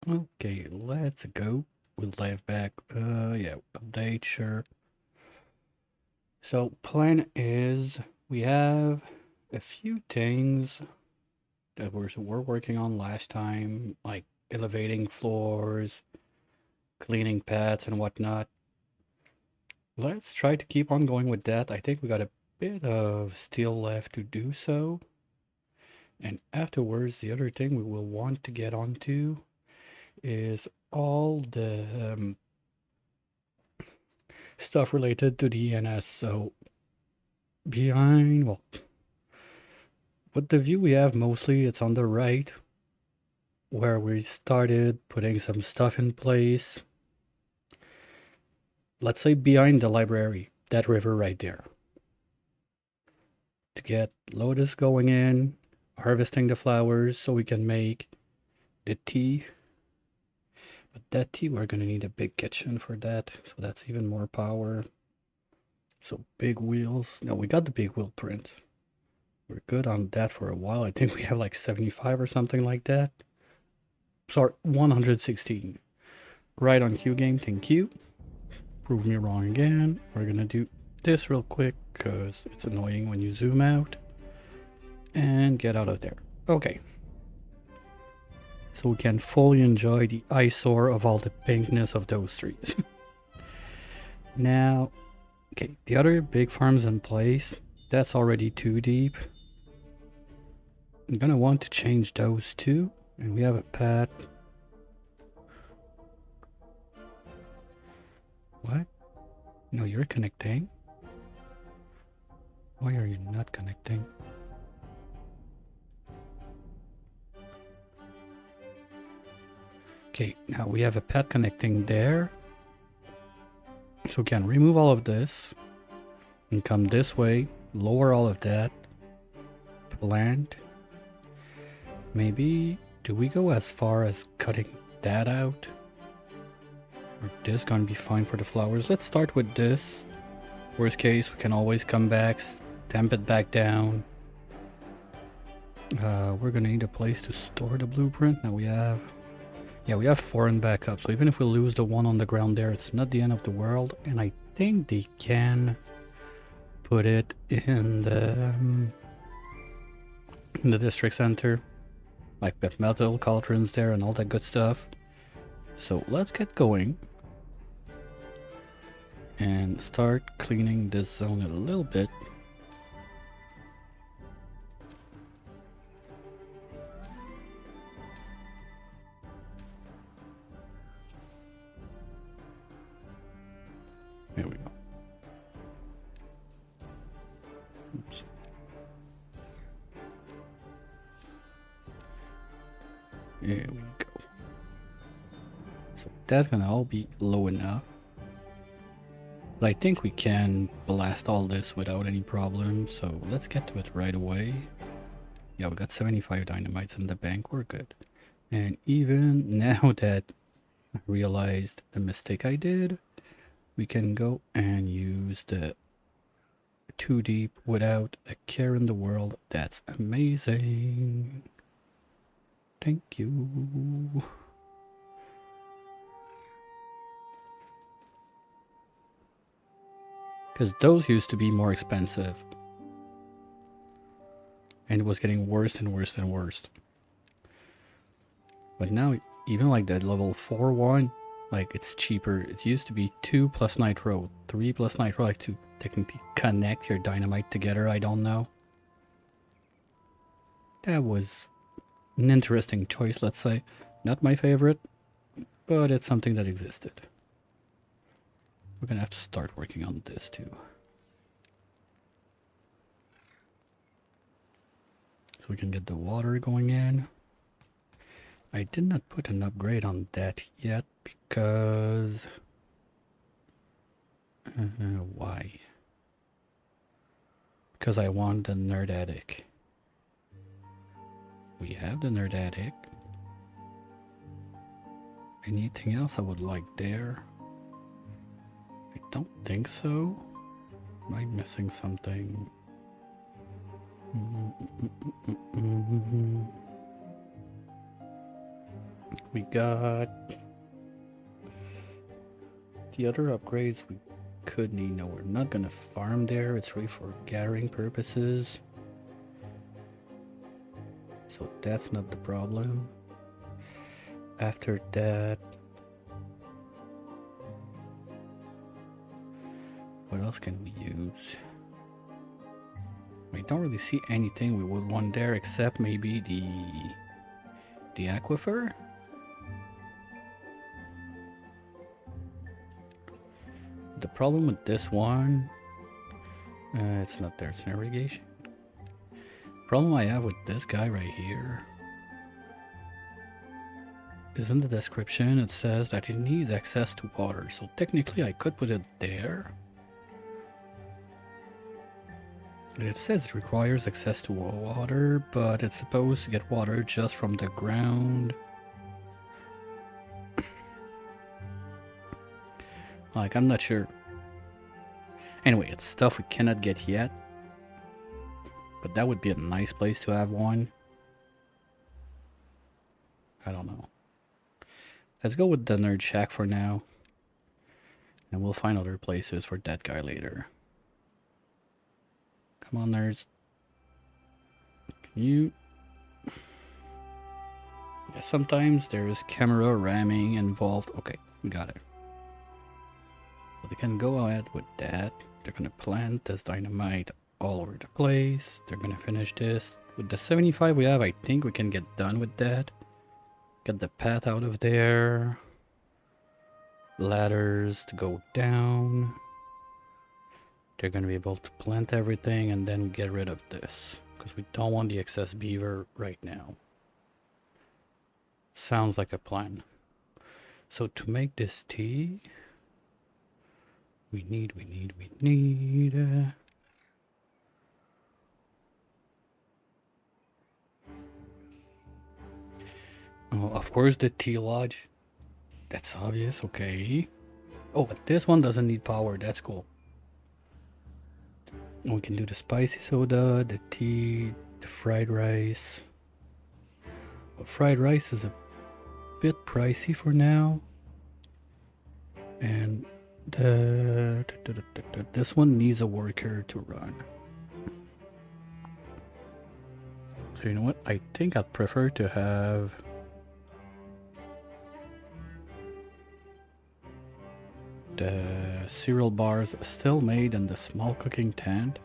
Okay, let's go. We'll dive back. Yeah, update, sure. So, plan is we have a few things that we're working on last time, like elevating floors, cleaning paths, and whatnot. Let's try to keep on going with that. I think we got a bit of steel left to do so. And afterwards, the other thing we will want to get onto is all the stuff related to the ENS. So behind, well, with the view we have mostly, it's on the right where we started putting some stuff in place. Let's say behind the library, that river right there. To get Lotus going in, harvesting the flowers so we can make the tea. But that tea, we're gonna need a big kitchen for that, so that's even more power. So big wheels. No, we got the big wheel print. We're good on that for a while. I think we have like 75 or something like that. Sorry, 116. Right on cue game, thank you. Prove me wrong again. We're gonna do this real quick because it's annoying when you zoom out. And get out of there. Okay. So we can fully enjoy the eyesore of all the pinkness of those trees. Now, okay, the other big farms in place, that's already too deep. I'm gonna want to change those too. And we have a path. What? No, you're connecting. Why are you not connecting? Okay, now we have a path connecting there. So we can remove all of this and come this way, lower all of that, plant. Maybe, do we go as far as cutting that out? Or this gonna be fine for the flowers? Let's start with this. Worst case, we can always come back, stamp it back down. We're gonna need a place to store the blueprint. Now we have, yeah, we have 4 in backup. So even if we lose the one on the ground there, it's not the end of the world. And I think they can put it in the district center, like with metal cauldrons there and all that good stuff. So let's get going and start cleaning this zone a little bit. There we go. Oops. There we go. So that's gonna all be low enough. But I think we can blast all this without any problem. So let's get to it right away. Yeah, we got 75 dynamites in the bank. We're good. And even now that I realized the mistake I did, we can go and use the 2 deep without a care in the world. That's amazing. Thank you. Because those used to be more expensive. And it was getting worse and worse and worse. But now, even like the level 4 one, like it's cheaper. It used to be 2 plus nitro, 3 plus nitro, like to technically connect your dynamite together. I don't know. That was an interesting choice, let's say. Not my favorite, but it's something that existed. We're gonna have to start working on this too. So we can get the water going in. I did not put an upgrade on that yet because... why? Because I want the nerd attic. We have the nerd attic. Anything else I would like there? I don't think so. Am I missing something? We got the other upgrades we could need. No, we're not gonna farm there. It's really for gathering purposes. So that's not the problem. After that, what else can we use? We don't really see anything we would want there except maybe the aquifer. The problem with this one, it's not there, it's an irrigation. Problem I have with this guy right here is in the description it says that it needs access to water. So technically I could put it there. And it says it requires access to water, but it's supposed to get water just from the ground. Like, I'm not sure. Anyway, it's stuff we cannot get yet. But that would be a nice place to have one. I don't know. Let's go with the nerd shack for now. And we'll find other places for that guy later. Come on, nerds. Can you... Yeah, sometimes there's camera ramming involved. Okay, we got it. So they can go ahead with that. They're gonna plant this dynamite all over the place. They're gonna finish this. With the 75 we have, I think we can get done with that. Get the path out of there. Ladders to go down. They're gonna be able to plant everything and then get rid of this. Because we don't want the excess beaver right now. Sounds like a plan. So to make this tea, we need oh, of course the tea lodge. That's obvious, okay. Oh, but this one doesn't need power, that's cool. We can do the spicy soda, the tea, the fried rice. But fried rice is a bit pricey for now. And this one needs a worker to run. So you know what? I think I'd prefer to have the cereal bars still made in the small cooking tent,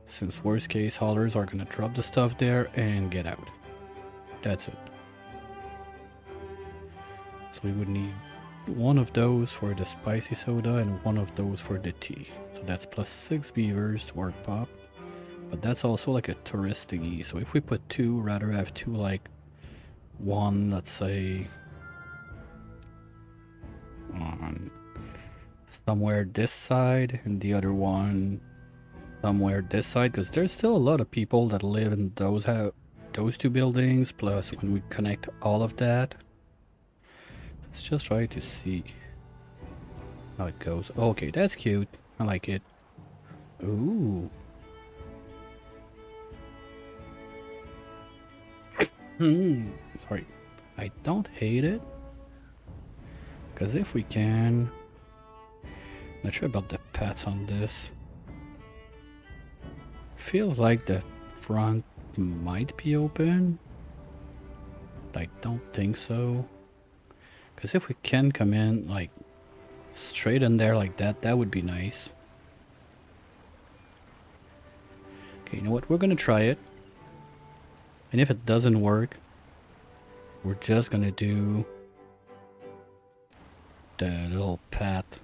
since worst case haulers are gonna drop the stuff there and get out. That's it. So we would need one of those for the spicy soda and one of those for the tea. So that's plus 6 beavers to work pop. But that's also like a tourist thingy. So if we put 2, rather have 2 like one, let's say on somewhere this side and the other one somewhere this side, because there's still a lot of people that live in those 2 buildings. Plus when we connect all of that, let's just try to see how it goes. Okay, that's cute. I like it. Ooh. Sorry. I don't hate it. Because if we can... Not sure about the paths on this. Feels like the front might be open. But I don't think so. Because if we can come in like straight in there like that, that would be nice. Okay, you know what? We're gonna try it. And if it doesn't work, we're just gonna do the little path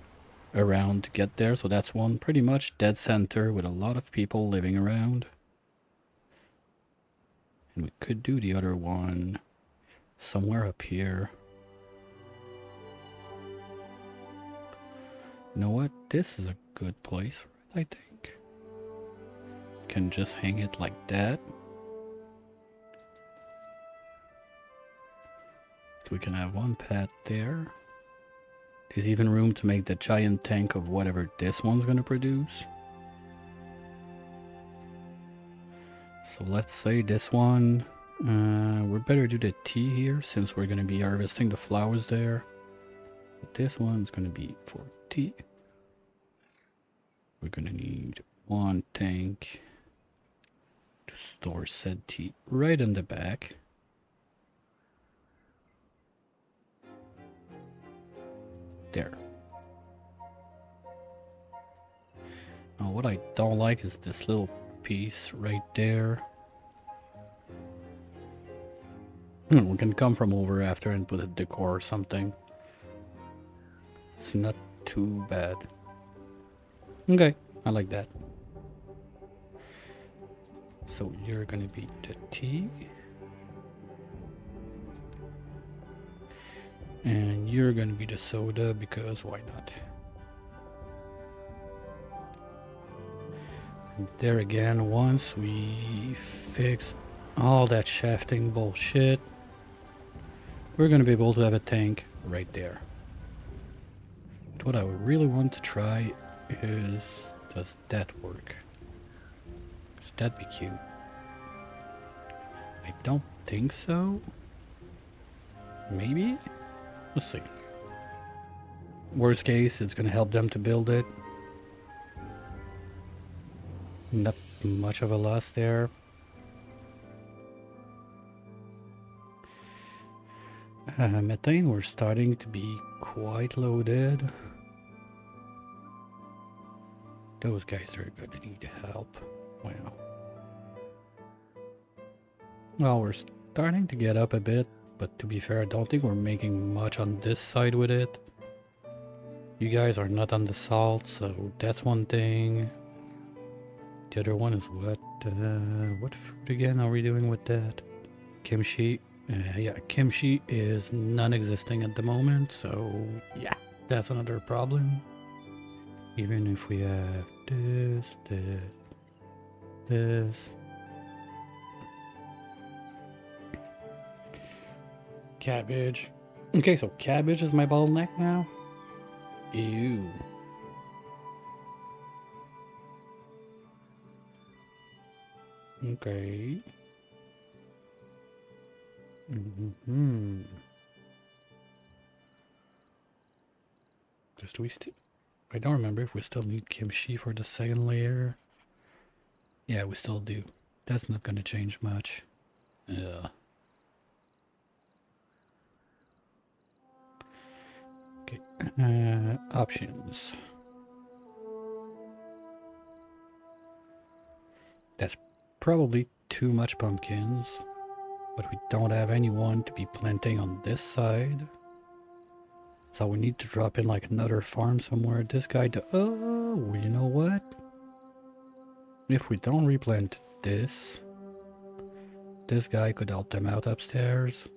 around to get there. So that's one pretty much dead center with a lot of people living around. And we could do the other one somewhere up here. You know what? This is a good place for it, I think. Can just hang it like that. We can have one path there. There's even room to make the giant tank of whatever this one's gonna produce. So let's say this one We better do the tea here since we're gonna be harvesting the flowers there. This one's gonna be for tea. We're gonna need one tank to store said tea right in the back. There. Now what I don't like is this little piece right there. We can come from over after and put a decor or something. It's not too bad. Okay, I like that. So you're gonna be the tea. And you're gonna be the soda because why not? And there again, once we fix all that shafting bullshit, we're gonna be able to have a tank right there. But what I really want to try is, does that work? Does that be cute? I don't think so. Maybe? Let's see. Worst case, it's gonna help them to build it. Not much of a loss there. Methane, we're starting to be quite loaded. Those guys are gonna need help. Wow. Well, we're starting to get up a bit, but to be fair, I don't think we're making much on this side with it. You guys are not on the salt, so that's one thing. The other one is what food again are we doing with that? Kimchi. Yeah, kimchi is non-existing at the moment, so yeah, that's another problem. Even if we have this. Cabbage. Okay, so cabbage is my bottleneck now? Ew. Okay. Do we still... I don't remember if we still need kimchi for the second layer. Yeah, we still do. That's not gonna change much. Yeah. Okay. Options. That's probably too much pumpkins, but we don't have anyone to be planting on this side. So we need to drop in like another farm somewhere. This guy, oh, you know what? If we don't replant this guy could help them out upstairs.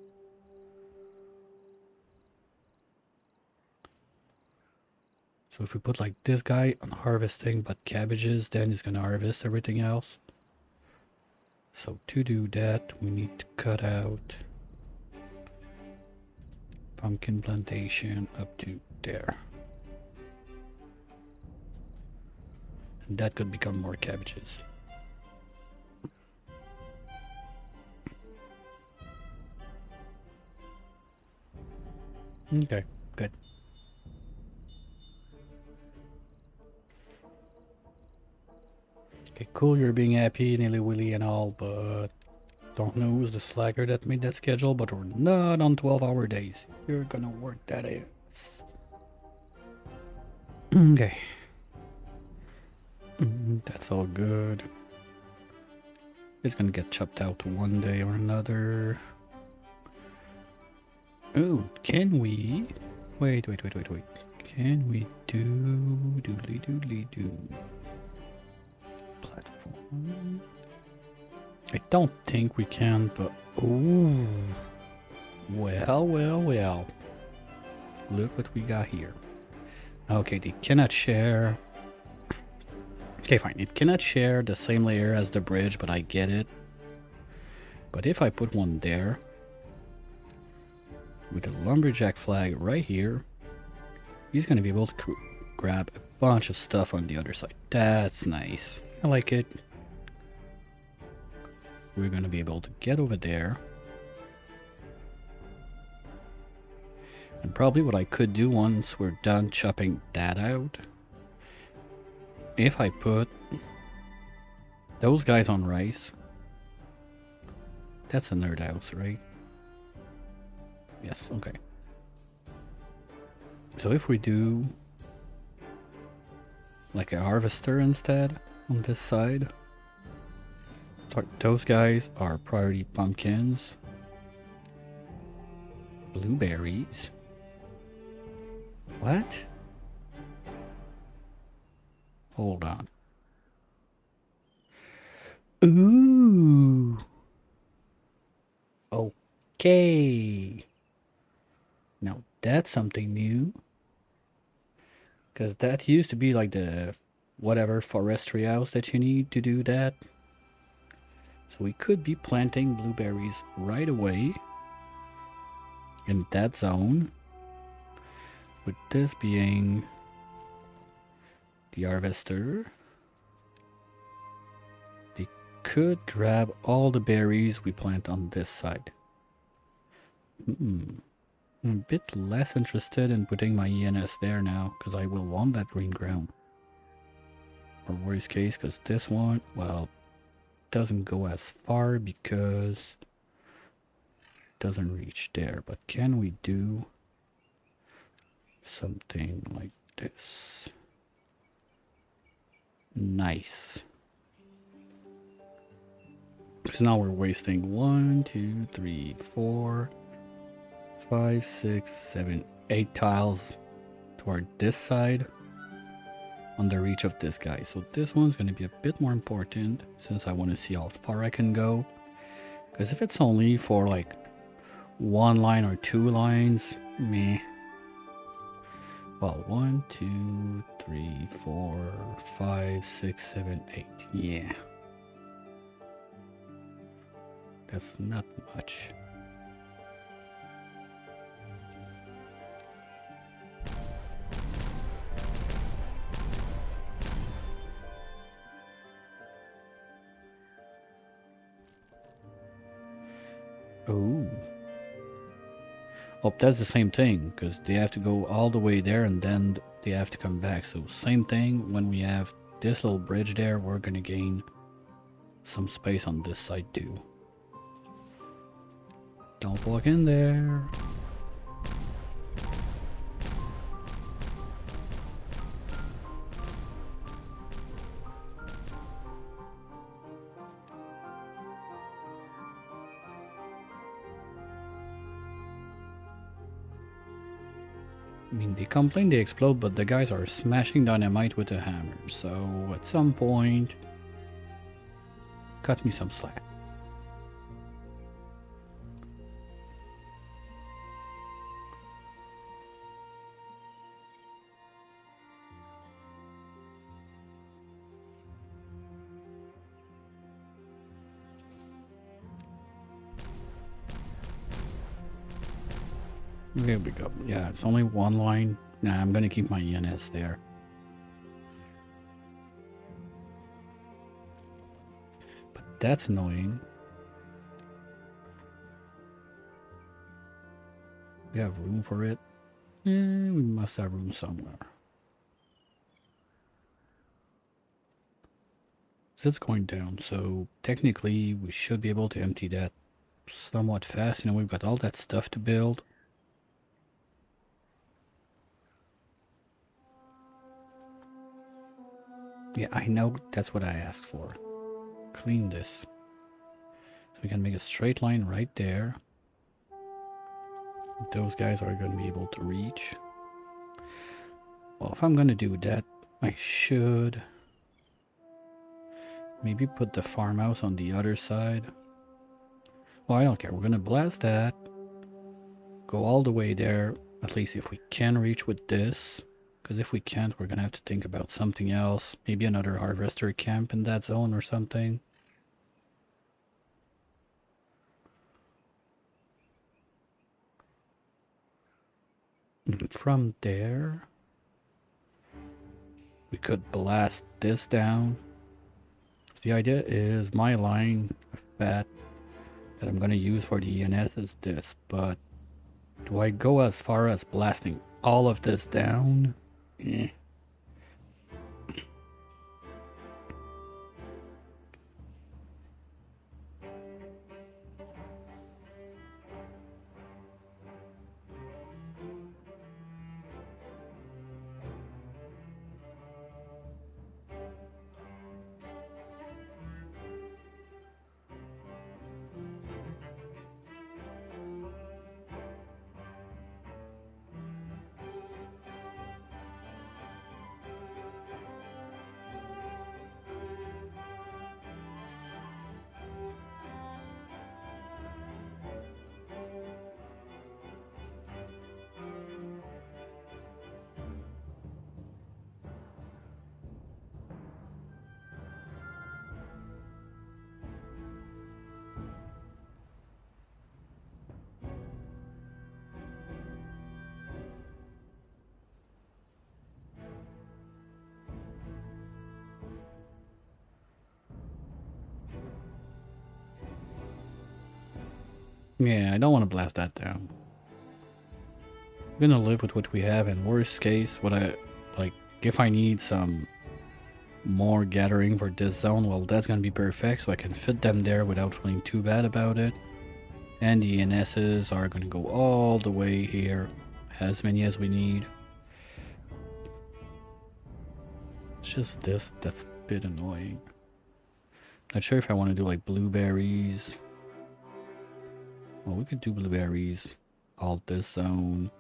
So if we put like this guy on harvesting but cabbages, then he's gonna harvest everything else. So to do that, we need to cut out pumpkin plantation up to there. And that could become more cabbages. Okay, good. Okay, cool, you're being happy, nilly-willy and all, but don't know who's the slacker that made that schedule, but we're not on 12-hour days. You're gonna work that ass. Okay. That's all good. It's gonna get chopped out one day or another. Oh, can we? Wait. Can we do doodly-doodly-doo? Platform. I don't think we can, but ooh. Well. Look what we got here. Okay, they cannot share. Okay, fine. It cannot share the same layer as the bridge, but I get it. But if I put one there, with the lumberjack flag right here, he's going to be able to grab a bunch of stuff on the other side. That's nice. I like it. we're going to be able to get over there. And probably what I could do once we're done chopping that out, if I put those guys on rice, that's a nerd house, right? Yes, okay. So if we do like a harvester instead on this side, those guys are priority pumpkins, blueberries. What? Hold on. Ooh. Okay. Now that's something new. Because that used to be like the whatever forestry house that you need to do that. So we could be planting blueberries right away in that zone. With this being the harvester. They could grab all the berries we plant on this side. I'm a bit less interested in putting my ENS there now, because I will want that green ground. Or worst case, because this one, well, doesn't go as far because it doesn't reach there. But can we do something like this? Nice. So now we're wasting 1, 2, 3, 4, 5, 6, 7, 8 tiles toward this side on the reach of this guy. So this one's going to be a bit more important since I want to see how far I can go. Because if it's only for like 1 line or 2 lines, meh. Well, 1, 2, 3, 4, 5, 6, 7, 8. Yeah. That's not much. Oh. Oh, that's the same thing, because they have to go all the way there and then they have to come back. So same thing, when we have this little bridge there, we're going to gain some space on this side too. Don't walk in there. I mean, they complain they explode, but the guys are smashing dynamite with a hammer. So at some point, cut me some slack. There we go. Yeah, it's only 1 line. Nah, I'm gonna keep my ENS there. But that's annoying. We have room for it. We must have room somewhere. So it's going down, so technically we should be able to empty that somewhat fast. You know, we've got all that stuff to build. Yeah, I know that's what I asked for. Clean this. So we can make a straight line right there. Those guys are going to be able to reach. Well, if I'm going to do that, I should maybe put the farmhouse on the other side. Well, I don't care. We're going to blast that. Go all the way there. At least if we can reach with this. Because if we can't, we're going to have to think about something else. Maybe another harvester camp in that zone or something. From there, we could blast this down. The idea is my line, path that I'm gonna use for the ENS is this, but do I go as far as blasting all of this down? Eh. Yeah, I don't want to blast that down. I'm gonna live with what we have, in worst case, what I like if I need some more gathering for this zone, well, that's gonna be perfect, so I can fit them there without feeling too bad about it. And the ENSs are gonna go all the way here, as many as we need. It's just this that's a bit annoying. Not sure if I want to do like blueberries. Well, we could do blueberries, alt this zone,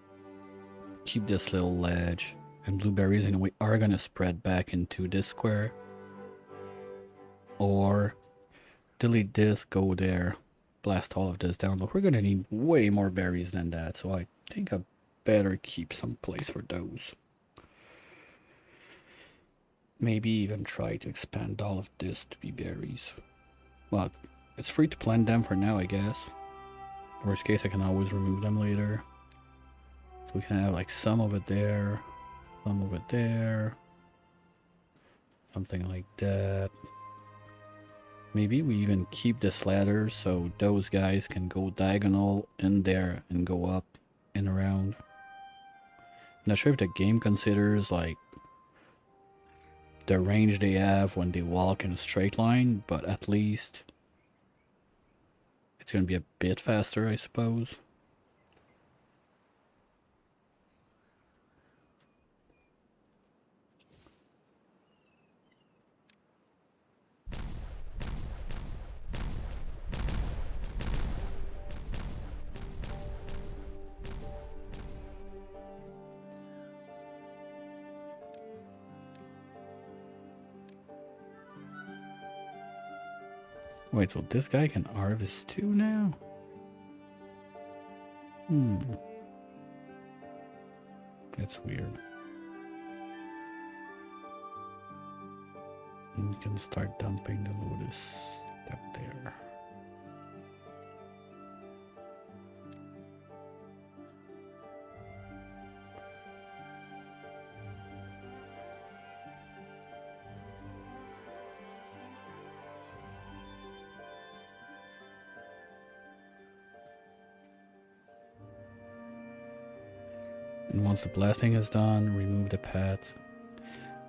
keep this little ledge, and blueberries in a way are gonna spread back into this square. Or delete this, go there, blast all of this down, but we're gonna need way more berries than that, so I think I better keep some place for those. Maybe even try to expand all of this to be berries. Well, it's free to plant them for now, I guess. Worst case, I can always remove them later. So we can have like some of it there, some of it there, something like that. Maybe we even keep this ladder so those guys can go diagonal in there and go up and around. Not sure if the game considers like the range they have when they walk in a straight line, but at least it's gonna be a bit faster, I suppose. Wait, so this guy can harvest too now? That's weird. And you can start dumping the lotus up there. And once the blasting is done, remove the path.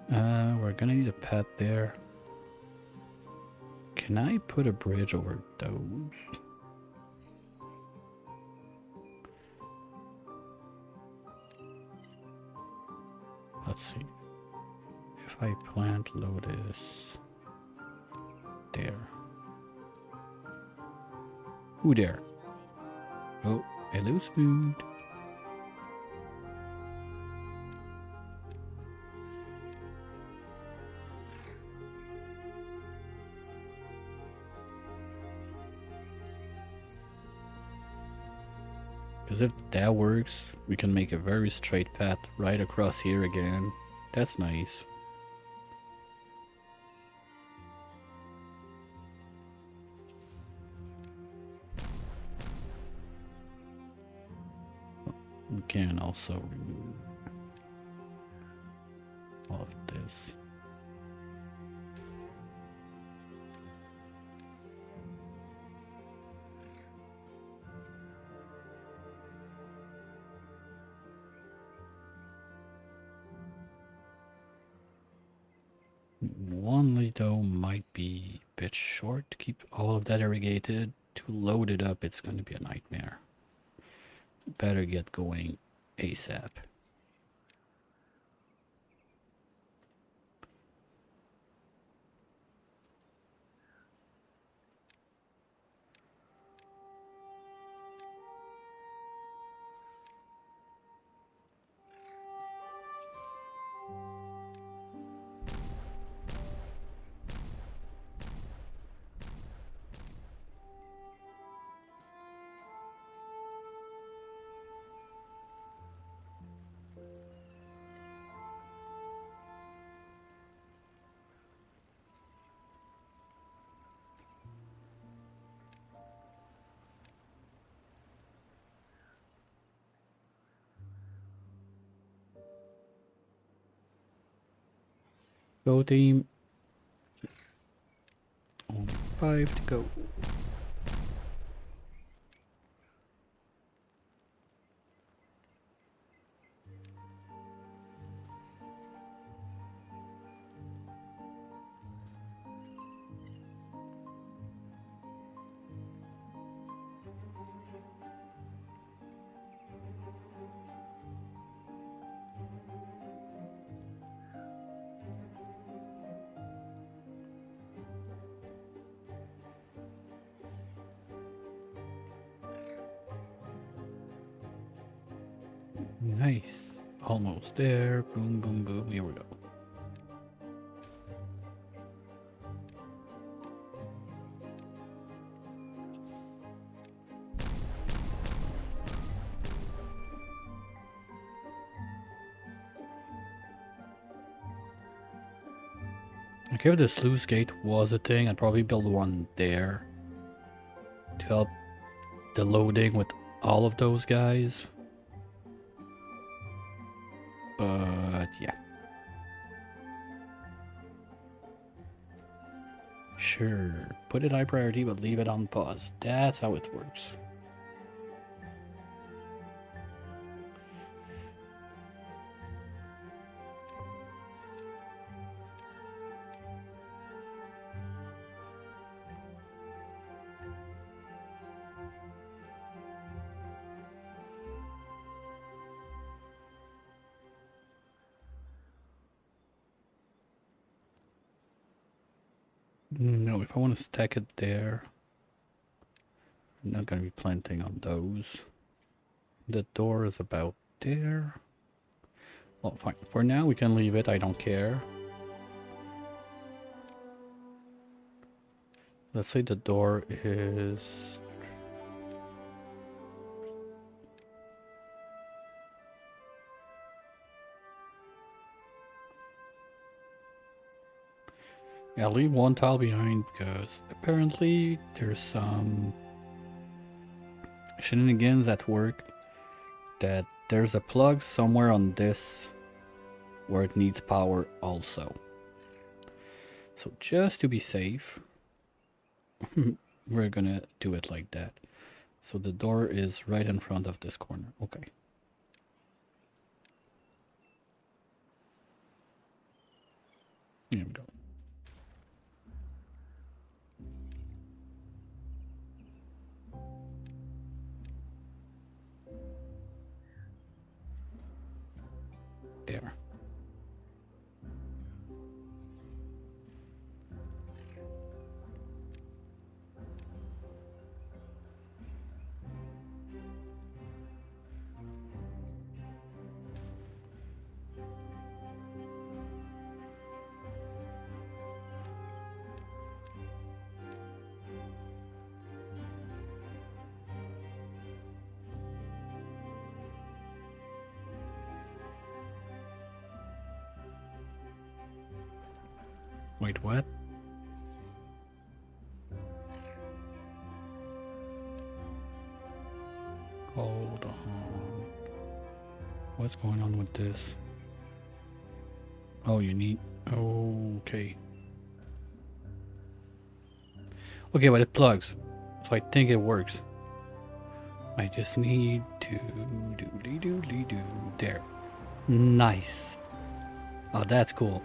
We're gonna need a path there. Can I put a bridge over those? Let's see. If I plant lotus there. Who there? Oh, hello, Smooth. Because if that works, we can make a very straight path right across here again. That's nice. We can also remove all of this. One though might be a bit short to keep all of that irrigated. To load it up, it's going to be a nightmare. Better get going ASAP. Go team. Only 5 to go. Nice. Almost there. Boom, boom, boom. Here we go. Like if the sluice gate was a thing, I'd probably build one there to help the loading with all of those guys. But yeah. Sure, put it high priority but leave it on pause. That's how it works. No, if I want to stack it there, I'm not going to be planting on those. The door is about there. Well, fine. For now, we can leave it. I don't care. Let's say the door is... Yeah, I'll leave one tile behind because apparently there's some shenanigans at work that there's a plug somewhere on this where it needs power also. So just to be safe, we're gonna do it like that. So the door is right in front of this corner. Okay. Here we go. There. Wait, what? Hold on. What's going on with this? Oh, you need... Okay. Okay, but it plugs. So I think it works. I just need to... do. There. Nice. Oh, that's cool.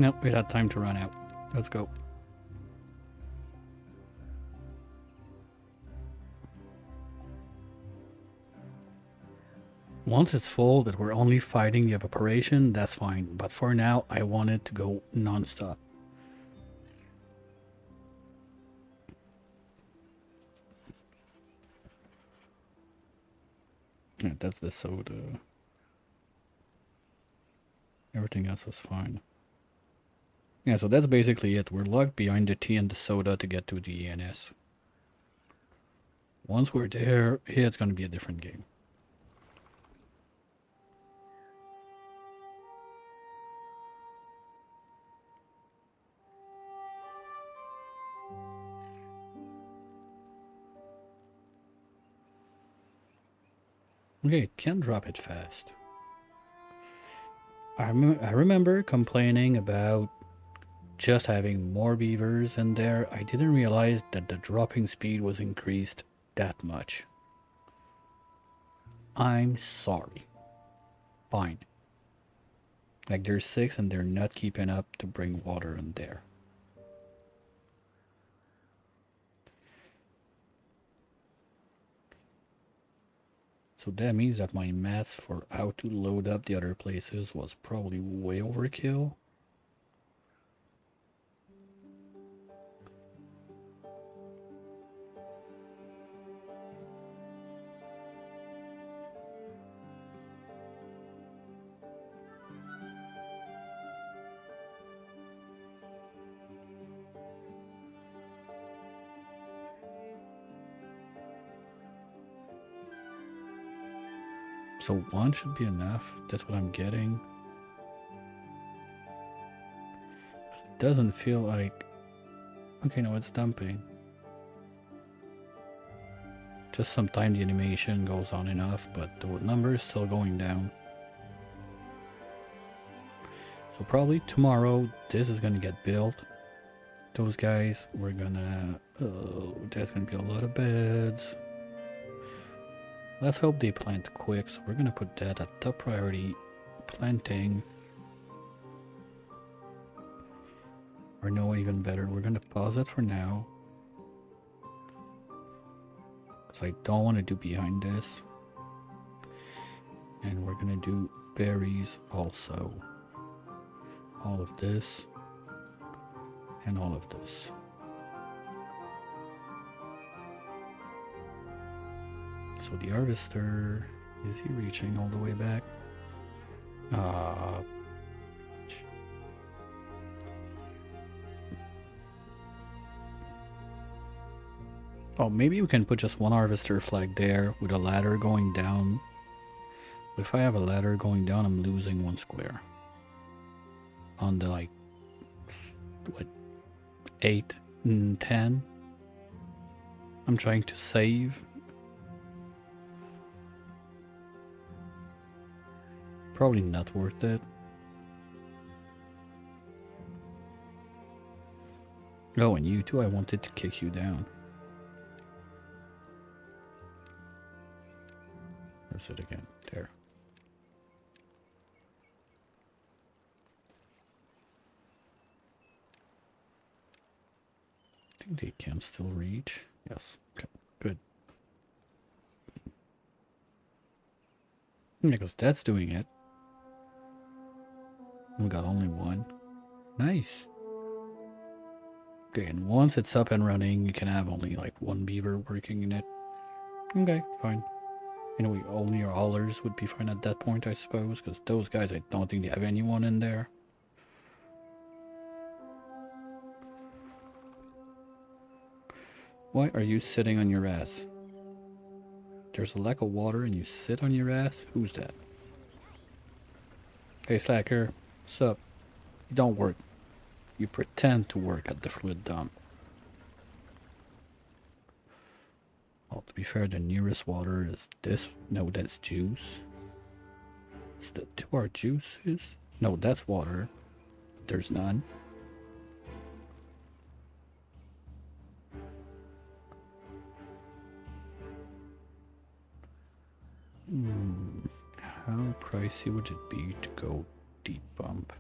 Nope, it had time to run out. Let's go. Once it's full that we're only fighting the evaporation, that's fine. But for now, I want it to go non-stop. Yeah, that's the soda. Everything else is fine. Yeah, so that's basically it. We're locked behind the tea and the soda to get to the ENS. Once we're there, yeah, it's gonna be a different game. Okay, it can drop it fast. I remember complaining about just having more beavers in there. I didn't realize that the dropping speed was increased that much. I'm sorry. Fine. Like there's 6 and they're not keeping up to bring water in there. So that means that my maths for how to load up the other places was probably way overkill. So 1 should be enough. That's what I'm getting. It doesn't feel like... Okay, no, it's dumping. Just sometimes the animation goes on enough, but the number is still going down. So probably tomorrow this is gonna get built. Those guys, we're gonna... there's gonna be a lot of beds. Let's hope they plant quick, so we're gonna put that at top priority. Planting. Or no, even better, we're gonna pause it for now. Because I don't want to do behind this. And we're gonna do berries also. All of this. And all of this. So the harvester, is he reaching all the way back? Oh, maybe we can put just one harvester flag there with a ladder going down. But if I have a ladder going down, I'm losing 1 square. On the like, what, 8 and 10? I'm trying to save. Probably not worth it. Oh, and you too, I wanted to kick you down. Where's it again? There. I think they can still reach. Yes. Okay, good. Yeah, because that's doing it. We got only 1. Nice. Okay, and once it's up and running, you can have only like 1 beaver working in it. Okay, fine. Anyway, only your haulers would be fine at that point, I suppose, because those guys, I don't think they have anyone in there. Why are you sitting on your ass? There's a lack of water and you sit on your ass? Who's that? Hey, slacker. What's up? You don't work. You pretend to work at the fluid dump. Well, to be fair, the nearest water is this. No, that's juice. It's the 2 are juices? No, that's water. There's none. How pricey would it be to go deep pump?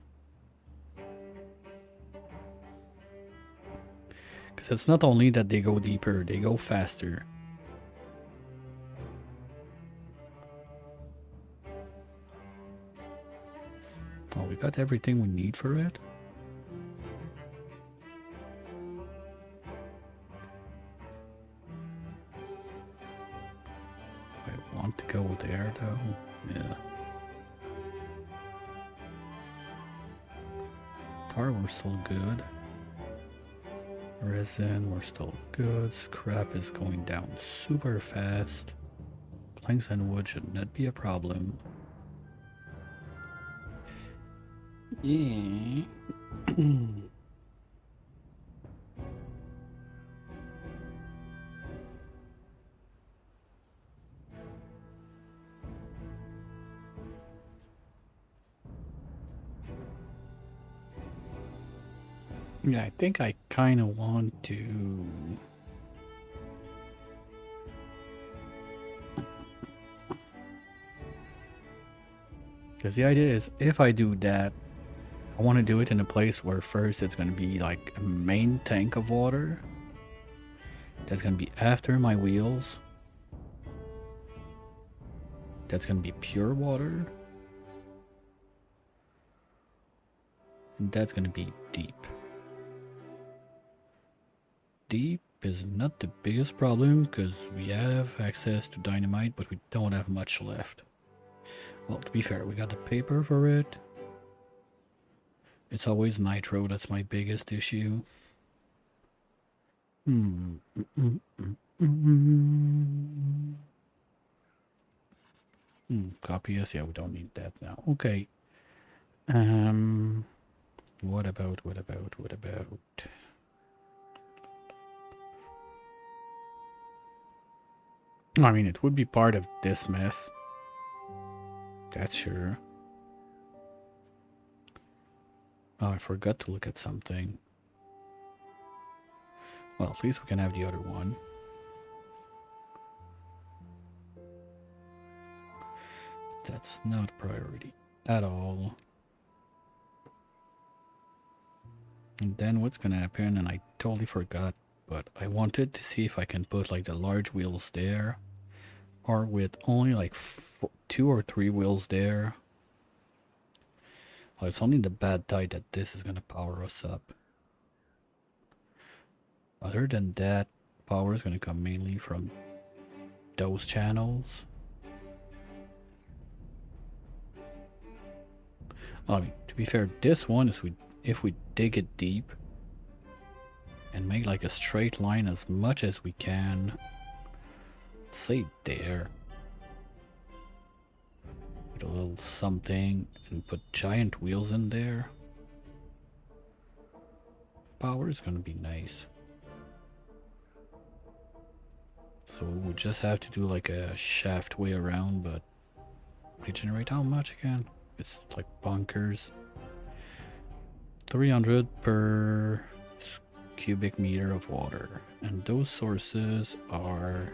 So it's not only that they go deeper, they go faster. Oh, we got everything we need for it. I want to go there though. Yeah. Tar, we're still good. Resin, we're still good. Scrap is going down super fast. Planks and wood should not be a problem. Yeah. Yeah, I think I kind of want to... Because the idea is, if I do that, I want to do it in a place where first it's going to be like a main tank of water. That's going to be after my wheels. That's going to be pure water. And that's going to be deep. Deep is not the biggest problem because we have access to dynamite, but we don't have much left. Well, to be fair, we got the paper for it. It's always nitro, that's my biggest issue. Copiers, yeah, we don't need that now. Okay. What about? I mean, it would be part of this mess. That's sure. Oh, I forgot to look at something. Well, at least we can have the other one. That's not a priority at all. And then what's gonna happen, and I totally forgot, but I wanted to see if I can put like the large wheels there, or with only like 2 or 3 wheels there. Well, it's only the bad tide that this is gonna power us up. Other than that, power is gonna come mainly from those channels. I mean, to be fair, this one is if we dig it deep and make like a straight line as much as we can, say there, put a little something and put giant wheels in there, power is gonna be nice. So we just have to do like a shaft way around, but regenerate how much again? It's like bonkers. 300 per cubic meter of water, and those sources are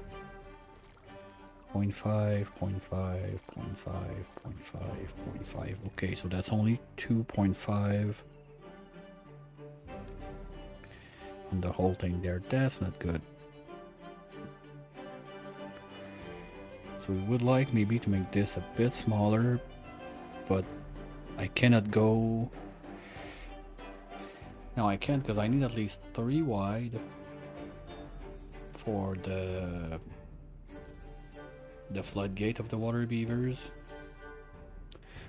0.5, 0.5, 0.5, 0.5, 0.5. Okay, so that's only 2.5 on the whole thing there. That's not good. So we would like maybe to make this a bit smaller, but I cannot go... No, I can't because I need at least 3 wide for the floodgate of the water beavers.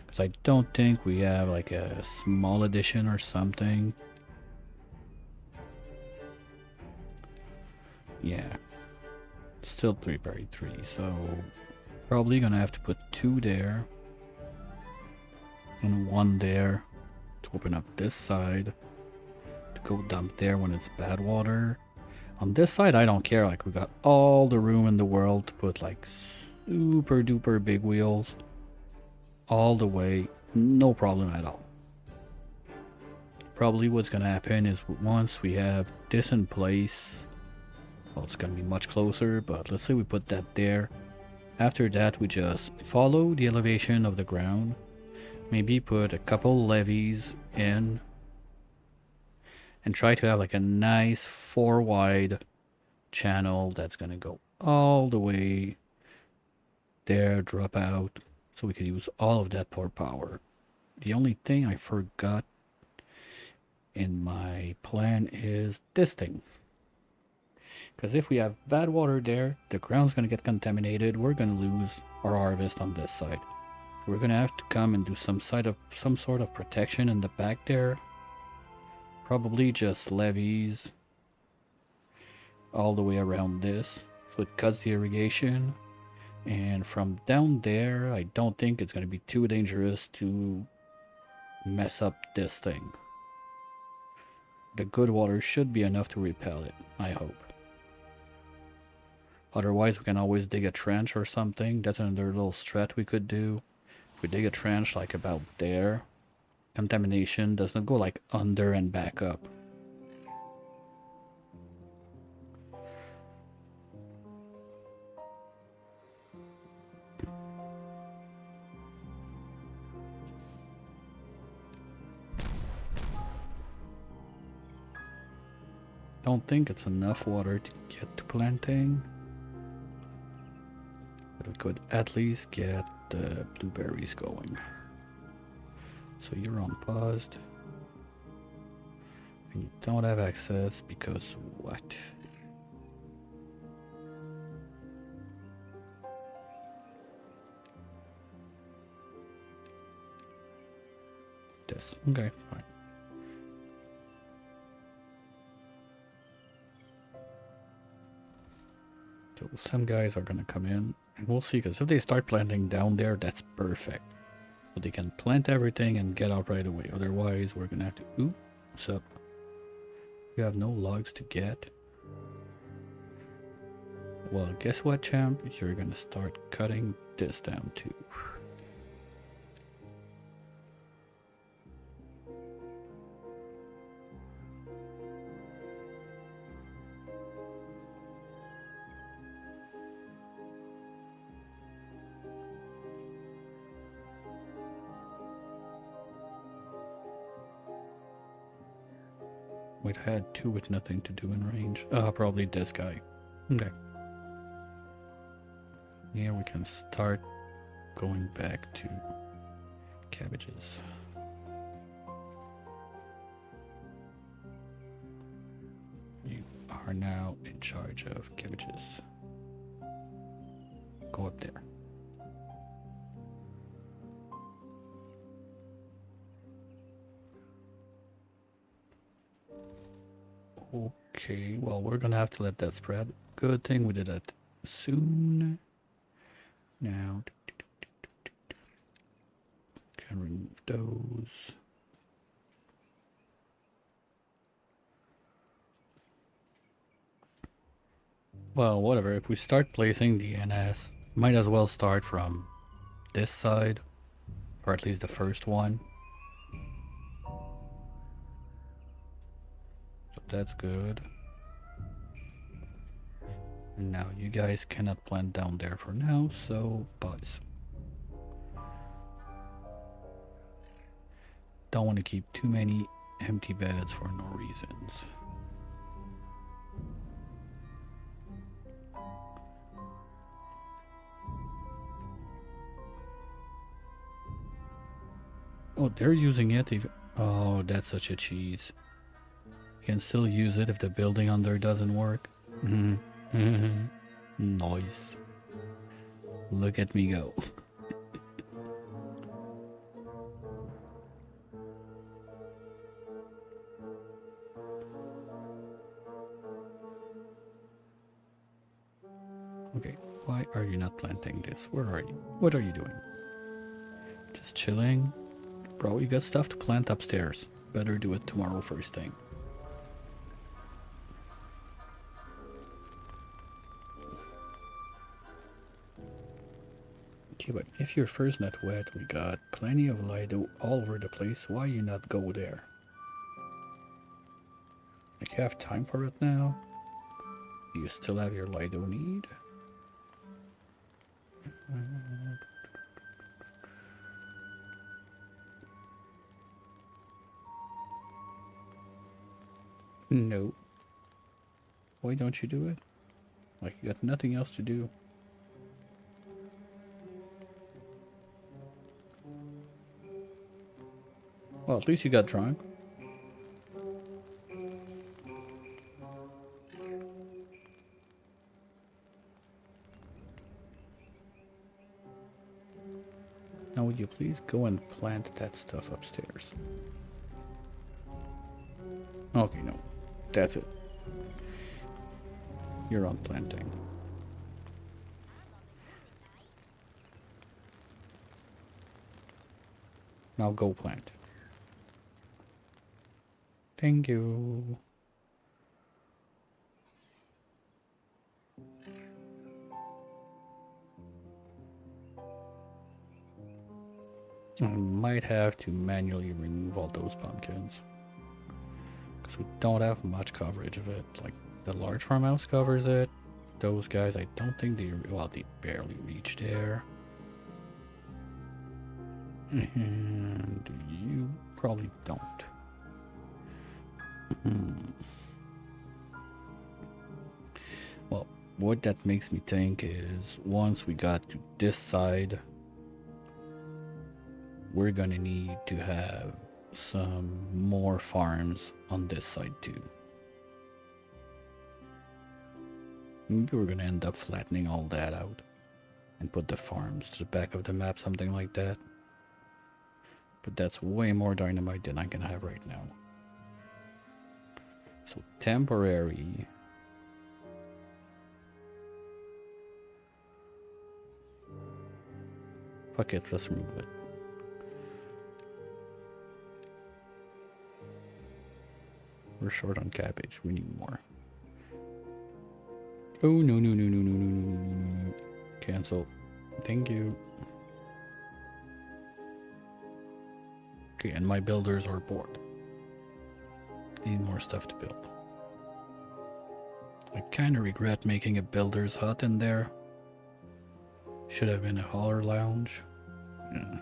Because I don't think we have like a small addition or something. Yeah. Still 3 by 3, so probably gonna have to put 2 there. And 1 there to open up this side. To go dump there when it's bad water. On this side, I don't care. Like, we got all the room in the world to put like super duper big wheels all the way. No problem at all. Probably what's gonna happen is once we have this in place, well, it's gonna be much closer, but let's say we put that there. After that, we just follow the elevation of the ground. Maybe put a couple levees in, and try to have like a nice 4 wide channel that's gonna go all the way there, drop out, so we could use all of that for power. The only thing I forgot in my plan is this thing. Because if we have bad water there, the ground's gonna get contaminated, we're gonna lose our harvest on this side. So we're gonna have to come and do some sort of protection in the back there. Probably just levees all the way around this, so it cuts the irrigation. And from down there, I don't think it's going to be too dangerous to mess up this thing. The good water should be enough to repel it, I hope. Otherwise, we can always dig a trench or something. That's another little strat we could do. If we dig a trench like about there, contamination does not go like under and back up. Don't think it's enough water to get to planting, but we could at least get the blueberries going. So you're on paused, and you don't have access because what? This. Okay, fine. So some guys are gonna come in, and we'll see, because if they start planting down there, that's perfect. So they can plant everything and get out right away. Otherwise, we're gonna have to... Ooh, what's up? You have no logs to get. Well, guess what, champ? You're gonna start cutting this down too. We'd had two with nothing to do in range. Probably this guy. Okay. Here we can start going back to cabbages. You are now in charge of cabbages. Go up there. Okay, well, we're gonna have to let that spread. Good thing we did that soon. Now, can remove those. Well, whatever. If we start placing the NS, might as well start from this side, or at least the first one. So that's good. And now you guys cannot plant down there for now, so pause. Don't want to keep too many empty beds for no reasons. Oh, they're using it even... Oh, that's such a cheese. You can still use it if the building under doesn't work. Nice. Look at me go. Okay, why are you not planting this? Where are you? What are you doing? Just chilling? Bro, you got stuff to plant upstairs. Better do it tomorrow first thing. Okay, but if your fur's not wet, we got plenty of Lido all over the place. Why you not go there? Like, you have time for it now? Do you still have your Lido need? No. Why don't you do it? Like, you got nothing else to do. Well, at least you got drunk. Now would you please go and plant that stuff upstairs? Okay, no. That's it. You're on planting. Now go plant. Thank you. I might have to manually remove all those pumpkins. Because we don't have much coverage of it. Like, the large farmhouse covers it. Those guys, I don't think they... Well, they barely reach there. And you probably don't. Well, what that makes me think is once we got to this side, we're gonna need to have some more farms on this side too. Maybe we're gonna end up flattening all that out and put the farms to the back of the map, something like that. But that's way more dynamite than I can have right now. So temporary. Fuck it, let's remove it. We're short on cabbage, we need more. Oh no no no no no no no no no. Cancel. Thank you. Okay, and my builders are bored. Need more stuff to build. I kinda regret making a builder's hut in there. Should have been a holler lounge. Yeah.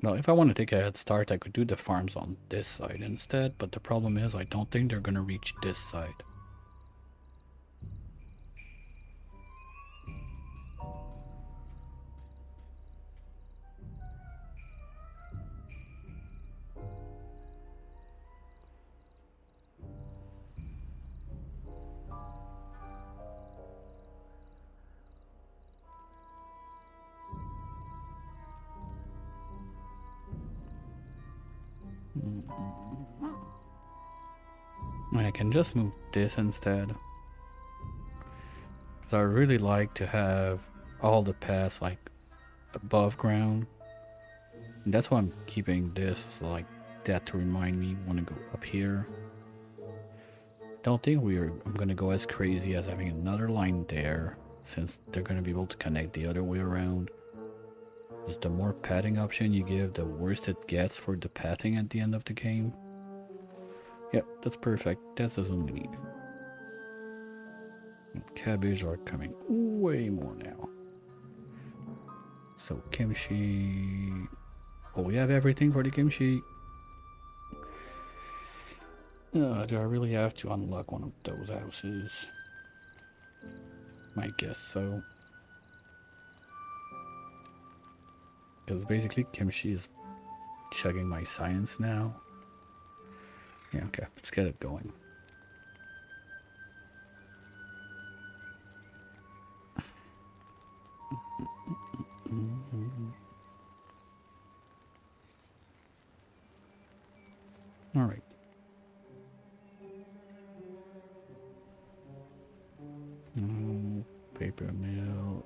Well, if I want to take a head start, I could do the farms on this side instead, but the problem is I don't think they're going to reach this side. I can just move this instead. Because I really like to have all the paths like above ground. And that's why I'm keeping this like that to remind me when to go up here. Don't think I'm gonna go as crazy as having another line there, since they're gonna be able to connect the other way around. Just the more pathing option you give, the worse it gets for the pathing at the end of the game. Yep, that's perfect. That's the one we need. And cabbage are coming way more now. So kimchi. Oh, we have everything for the kimchi. Do I really have to unlock one of those houses? I guess so. Because basically kimchi is chugging my science now. Yeah, okay, let's get it going. All right. Paper mill.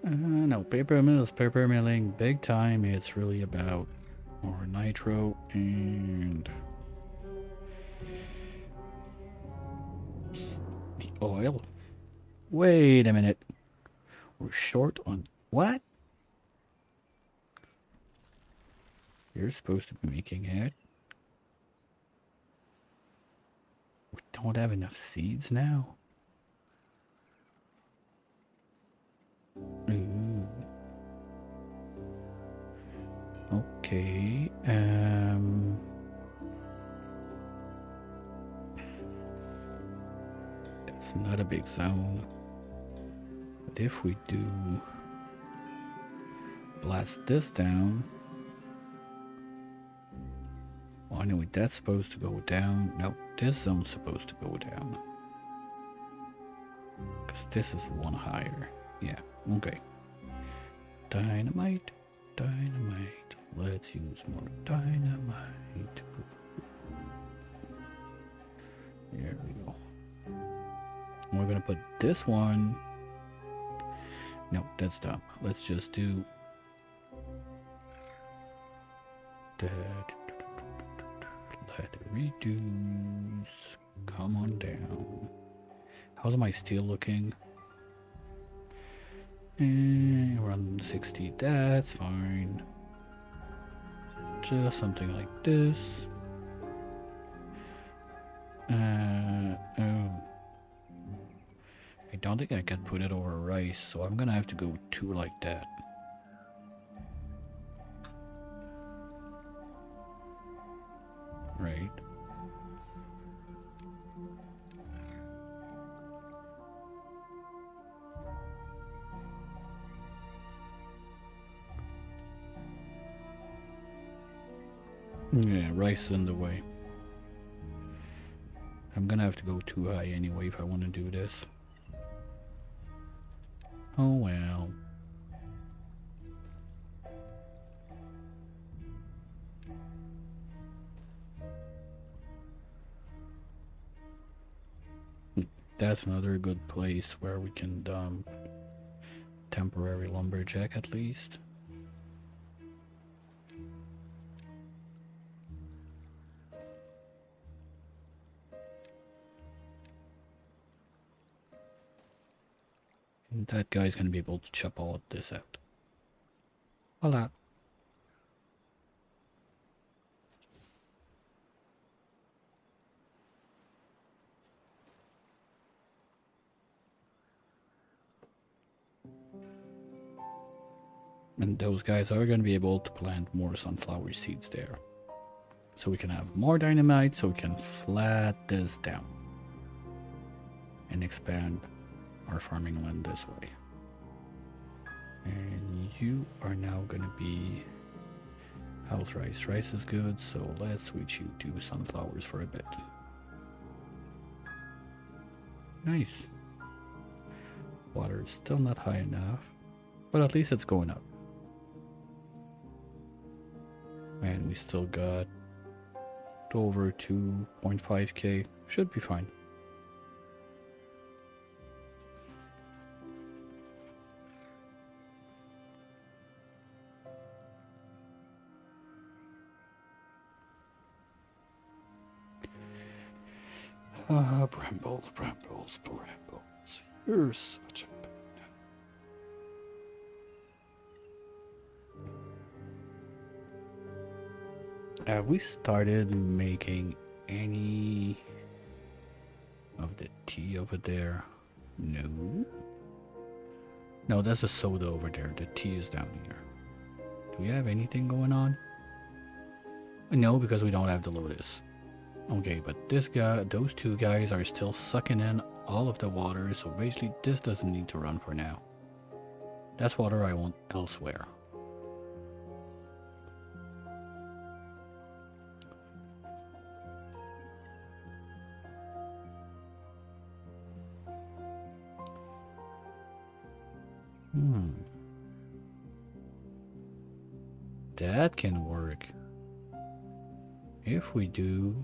No, paper mill is paper milling big time. It's really about more nitro and the oil. Wait a minute. We're short on what? You're supposed to be making it. We don't have enough seeds now. Ooh. Okay. That's not a big zone. But if we do blast this down. Well, anyway, that's supposed to go down. No, this zone's supposed to go down. Because this is one higher. Yeah, okay. Dynamite, dynamite. Let's use more dynamite. There we go. And we're gonna put this one. No, that's dumb. Let's just do that. Let it reduce. Come on down. How's my steel looking? Around 60. That's fine. Just something like this. Oh. I don't think I can put it over rice, so I'm gonna have to go 2 like that. Right. Yeah, rice is in the way. I'm gonna have to go too high anyway if I want to do this. Oh well. That's another good place where we can dump temporary lumberjack at least. And that guy's gonna be able to chop all of this out. Voila. And those guys are going to be able to plant more sunflower seeds there. So we can have more dynamite, so we can flat this down. And expand our farming land this way. And you are now going to be house rice. Rice is good, so let's switch you to sunflowers for a bit. Nice. Water is still not high enough, but at least it's going up. And we still got over 2.5k. Should be fine. Brambles, brambles, brambles. You're such a have we started making any of the tea over there? No. No, that's a soda over there. The tea is down here. Do we have anything going on? No, because we don't have the lotus. Okay, but this guy, those two guys are still sucking in all of the water, so basically this doesn't need to run for now. That's water I want elsewhere. That can work. If we do...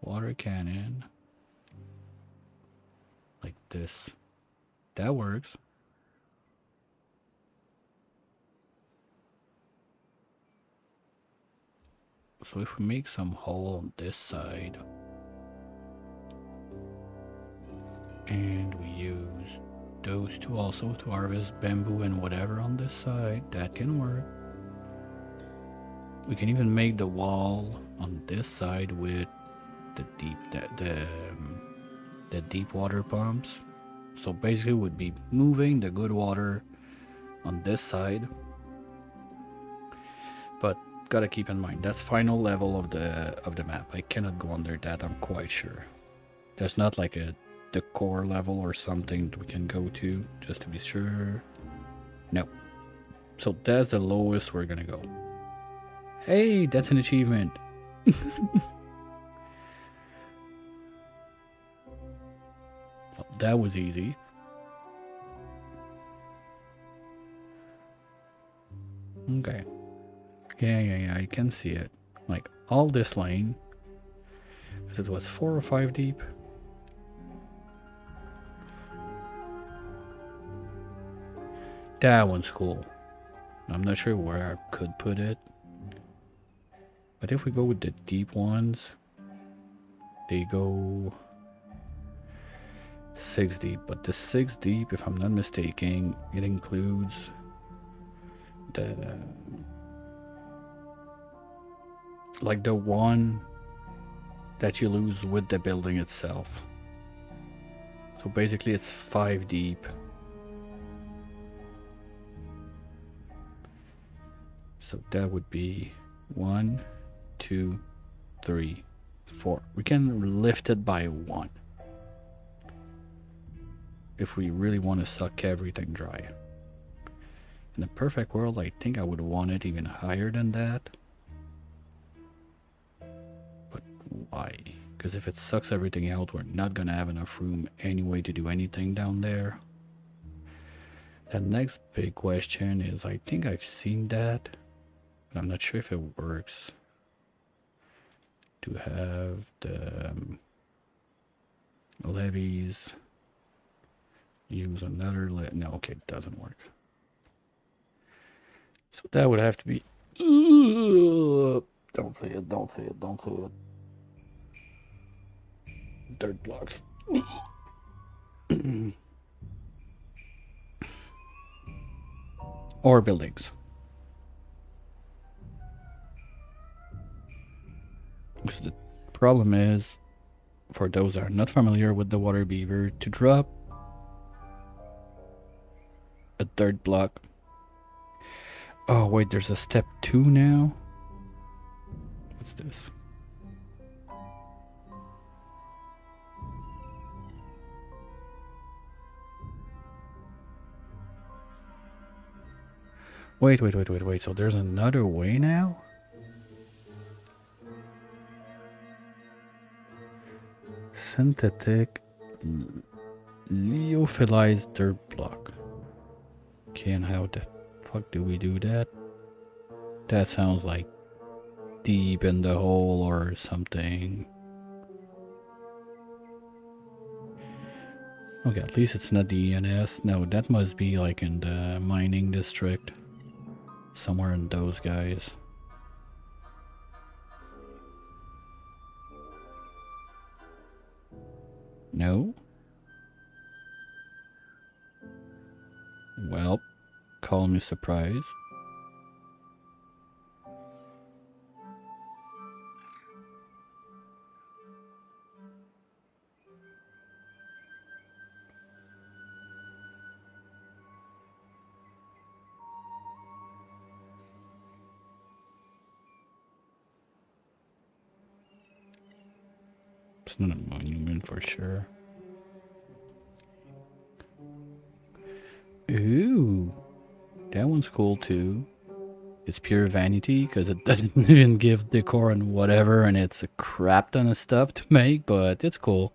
Water cannon. Like this. That works. So if we make some hole on this side and we use those two also to harvest bamboo and whatever on this side, that can work. We can even make the wall on this side with the deep water pumps. So basically would be moving the good water on this side. But gotta keep in mind that's final level of the map. I cannot go under that, I'm quite sure. There's not like the core level or something that we can go to just to be sure. No. So that's the lowest we're gonna go. Hey, that's an achievement. That was easy. Okay. Yeah, I can see it. Like all this lane. Because it was 4 or 5 deep. That one's cool. I'm not sure where I could put it. But if we go with the deep ones, they go 6 deep. But the 6 deep, if I'm not mistaken, it includes the like the one that you lose with the building itself. So basically it's 5 deep. So that would be 1, 2, 3, 4. We can lift it by 1. If we really want to suck everything dry. In a perfect world, I think I would want it even higher than that. But why? Because if it sucks everything out, we're not gonna have enough room anyway to do anything down there. The next big question is, I think I've seen that, but I'm not sure if it works. To have the levees use another no, okay, it doesn't work. So that would have to be don't say it, don't say it, don't say it. Dirt blocks. Or buildings. So the problem is, for those that are not familiar with the water beaver, to drop a dirt block. Oh wait, there's a step 2 now? What's this? Wait, so there's another way now? Synthetic lyophilized dirt block. Okay, and how the fuck do we do that? That sounds like deep in the hole or something. Okay, at least it's not the ENS. No, that must be like in the mining district. Somewhere in those guys. No? Well, call me surprised. It's not a monument for sure. Ooh, that one's cool too. It's pure vanity because it doesn't even give decor and whatever, and it's a crap ton of stuff to make, but it's cool.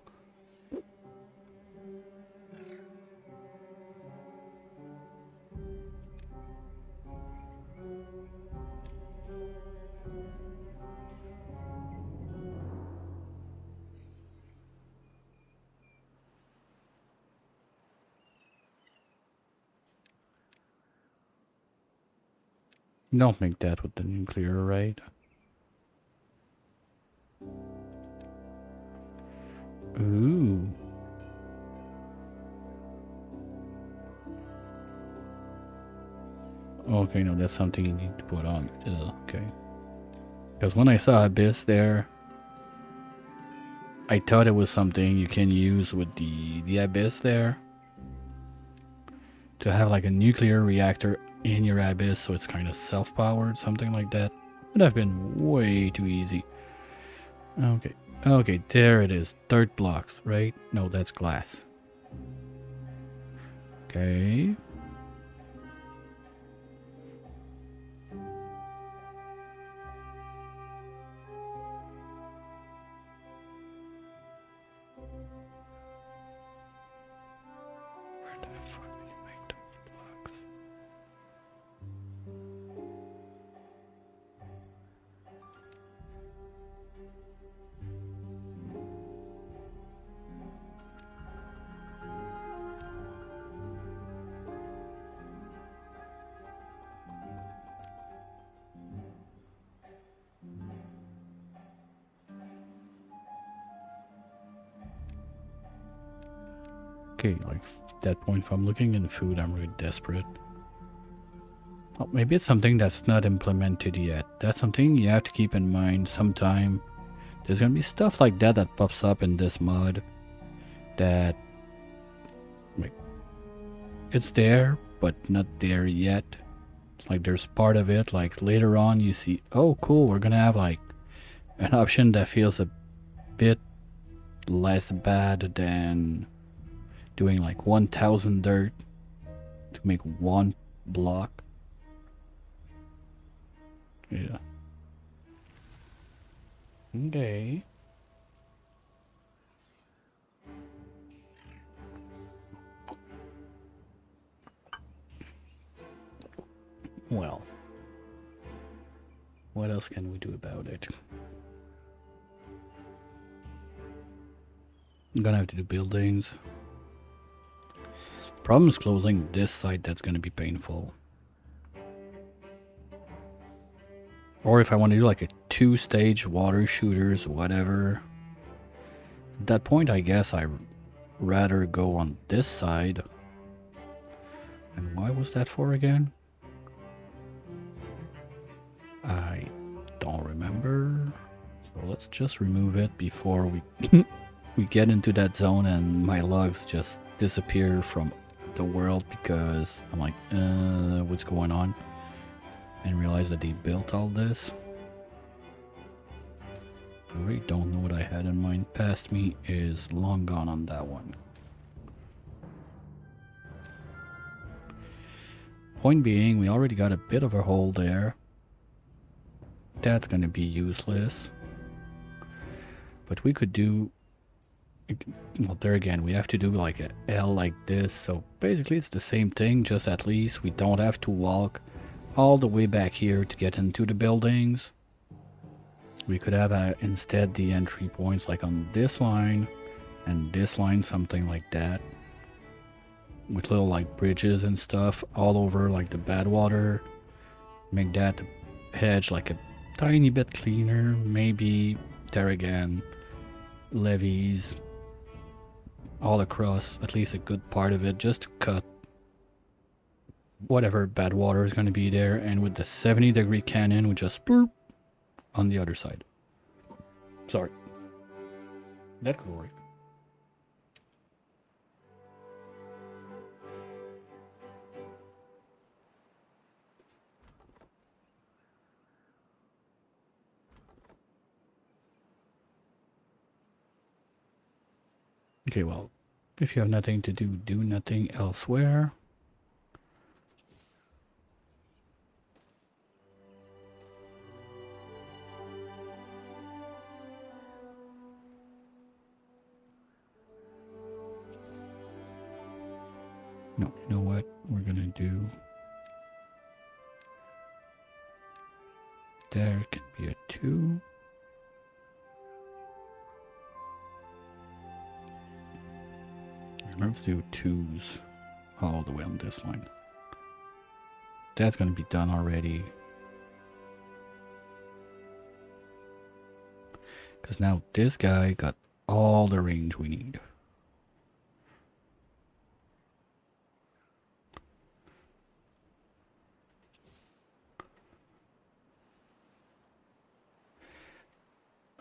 Don't make that with the nuclear, right? Ooh. Okay, no, that's something you need to put on. Okay. Because when I saw Abyss there, I thought it was something you can use with the Abyss there. To have like a nuclear reactor in your Abyss so it's kind of self-powered, something like that. Would have been way too easy. Okay. Okay, there it is. Dirt blocks, right? No, that's glass. Okay. Where the fuck did you make those blocks? Okay, like at that point, if I'm looking in food, I'm really desperate. Oh, maybe it's something that's not implemented yet. That's something you have to keep in mind sometime. There's gonna be stuff like that that pops up in this mod that like it's there but not there yet. It's like there's part of it like later on you see, oh cool, we're gonna have like an option that feels a bit less bad than doing like 1000 dirt to make one block. Yeah. Okay. Well, what else can we do about it? I'm gonna have to do buildings. Problem is closing this side, that's gonna be painful. Or if I want to do like a 2-stage water shooters, whatever. At that point, I guess I'd rather go on this side. And why was that for again? I don't remember. So let's just remove it before we we get into that zone and my logs just disappear from the world because I'm like, what's going on? And realize that they built all this. I really don't know what I had in mind. Past me is long gone on that one. Point being, we already got a bit of a hole there. That's going to be useless. But we could do... Well, there again, we have to do like a L like this. So basically it's the same thing, just at least we don't have to walk all the way back here to get into the buildings. We could have instead the entry points like on this line and this line, something like that. With little like bridges and stuff all over like the bad water. Make that hedge like a tiny bit cleaner. Maybe there again, levees all across, at least a good part of it, just to cut whatever bad water is going to be there. And with the 70-degree cannon, we just boop on the other side. Sorry. That could work. Okay, well, if you have nothing to do, do nothing elsewhere. No, you know what we're gonna do? There can be a 2. Remember to do 2s all the way on this line. That's gonna be done already. Because now this guy got all the range we need.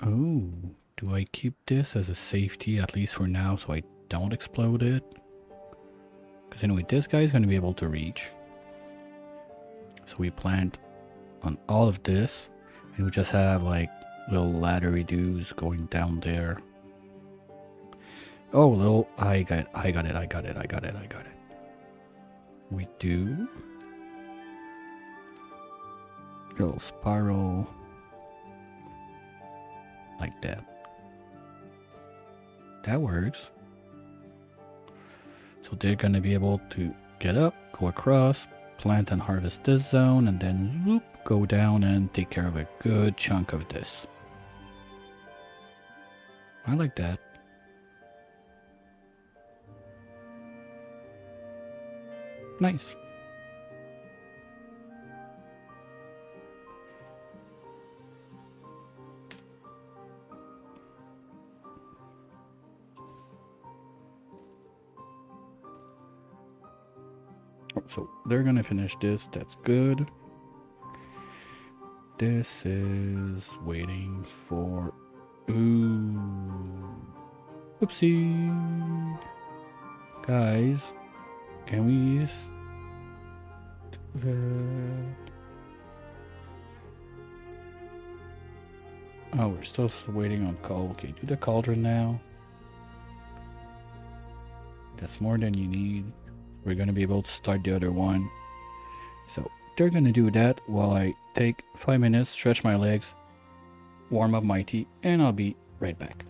Oh, do I keep this as a safety at least for now so I don't explode it? Because anyway, this guy's going to be able to reach. So we plant on all of this and we just have like little laddery dudes going down there. Oh, little, I got it. We do little spiral like that. That works. So they're gonna be able to get up, go across, plant and harvest this zone, and then whoop, go down and take care of a good chunk of this. I like that. Nice. So they're gonna finish this, that's good. This is waiting for... Ooh. Oopsie. Guys, can we... Oh, we're still waiting on call. Okay, do the cauldron now. That's more than you need. We're gonna be able to start the other one. So they're gonna do that while I take 5 minutes, stretch my legs, warm up my tea, and I'll be right back.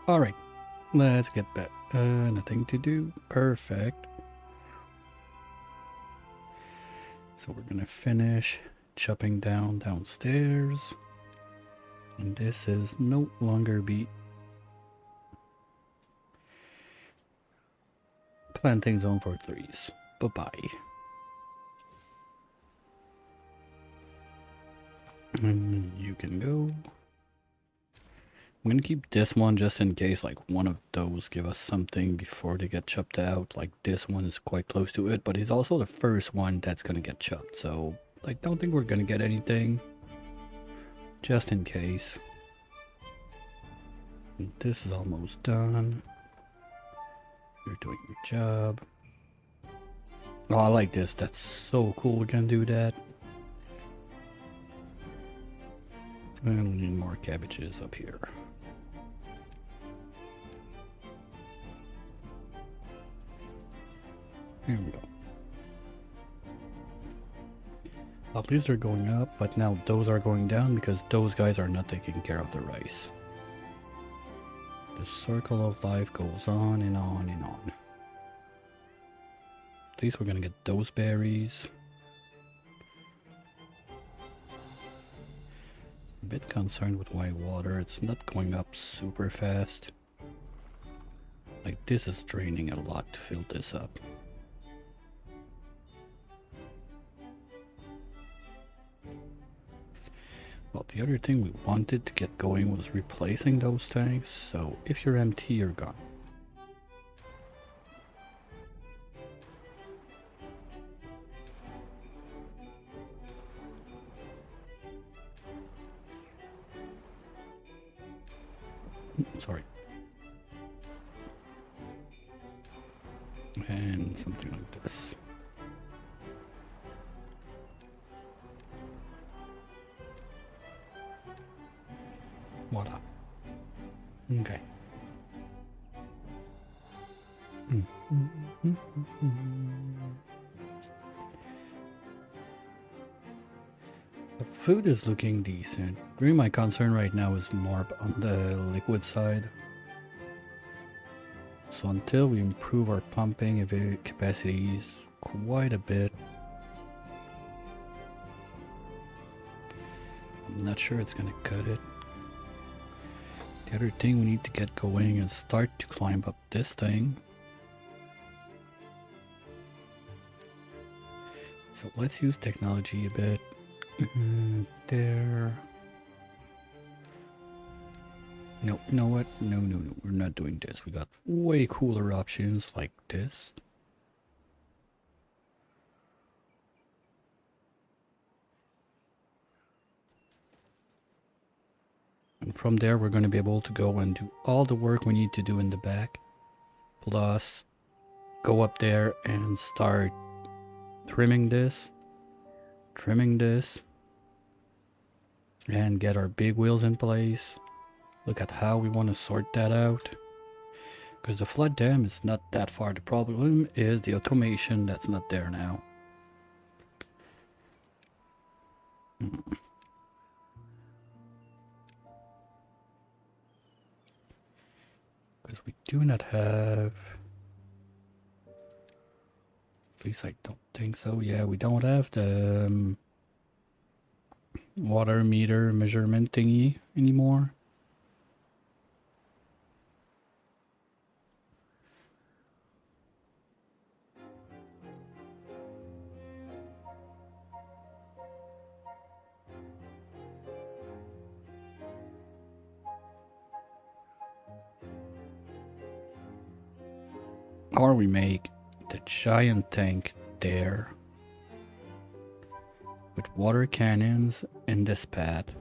Alright, let's get back. Nothing to do. Perfect. So we're gonna finish chopping down downstairs. And this is no longer be planting zone for trees. Bye-bye. And you can go. I'm gonna keep this one just in case like one of those give us something before they get chopped out. Like this one is quite close to it, but it's also the first one that's gonna get chopped. So I don't think we're gonna get anything. Just in case. And this is almost done. You're doing your job. Oh, I like this. That's so cool. We can do that. And we need more cabbages up here. Here we go. At least they're going up, but now those are going down because those guys are not taking care of the rice. The circle of life goes on and on and on. At least we're gonna get those berries. A bit concerned with my water. It's not going up super fast. Like this is draining a lot to fill this up. Well, the other thing we wanted to get going was replacing those tanks, so if you're empty, you're gone. Sorry. And something like this. Voila. Okay. The food is looking decent. Really, my concern right now is more on the liquid side. So until we improve our pumping capacities quite a bit, I'm not sure it's gonna cut it. The other thing we need to get going is start to climb up this thing. So let's use technology a bit. There. No, you know what? No, we're not doing this. We got way cooler options like this. And from there, we're going to be able to go and do all the work we need to do in the back. Plus, go up there and start trimming this, and get our big wheels in place. Look at how we want to sort that out. Because the flood dam is not that far. The problem is the automation that's not there now. Because we do not have... At least I don't think so. Yeah, we don't have the water meter measurement thingy anymore. Or we make the giant tank there with water cannons in this pad,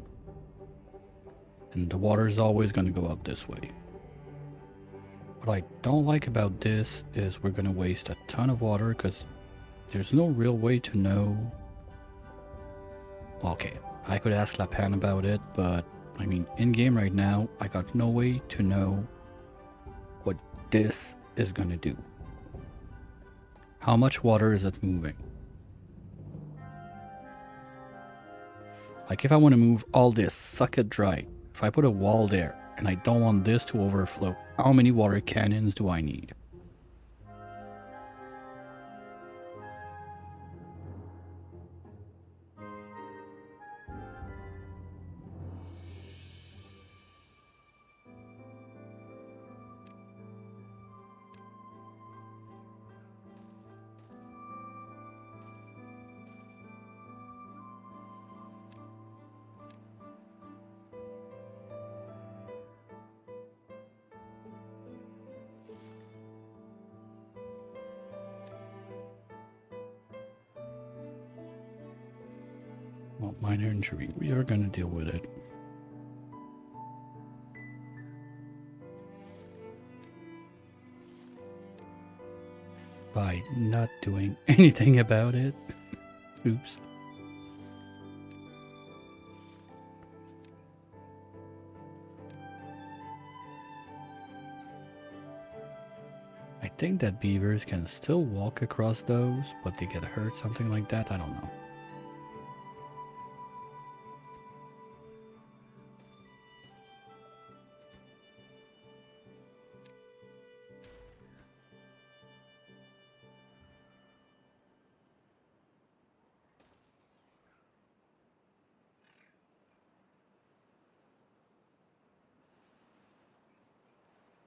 and the water is always going to go out this way. What I don't like about this is we're going to waste a ton of water because there's no real way to know. Okay, I could ask Lapan about it, but I mean, in game right now, I got no way to know what this is going to do. How much water is it moving? Like if I want to move all this, suck it dry. If I put a wall there, And I don't want this to overflow. How many water cannons do I need? Well, minor injury. We are going to deal with it. By not doing anything about it. Oops. I think that beavers can still walk across those, but they get hurt, something like that. I don't know.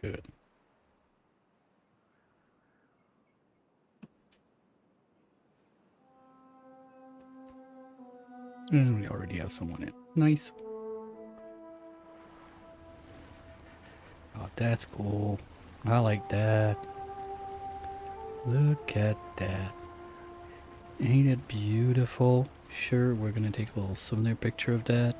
Good. And we already have someone in. Nice. Oh, that's cool. I like that. Look at that. Ain't it beautiful? Sure, we're gonna take a little souvenir picture of that.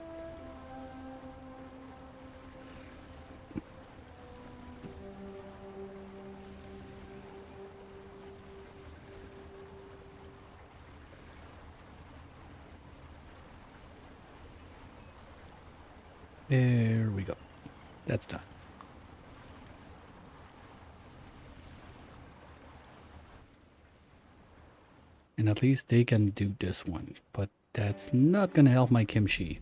There we go. That's done. And at least they can do this one. But that's not gonna help my kimchi.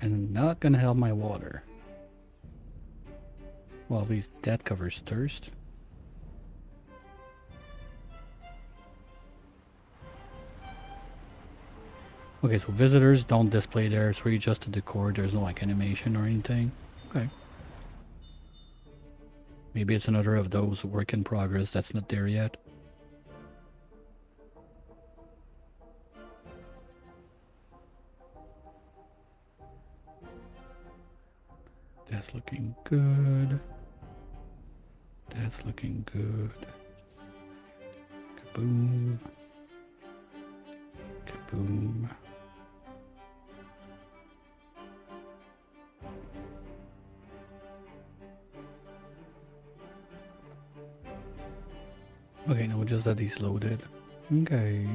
And not gonna help my water. Well, at least that covers thirst. Okay, so visitors don't display there. It's really just a decor. There's no like animation or anything. Okay. Maybe it's another of those work in progress that's not there yet. That's looking good. That's looking good. Kaboom. Kaboom. Okay, now just that he's loaded. Okay.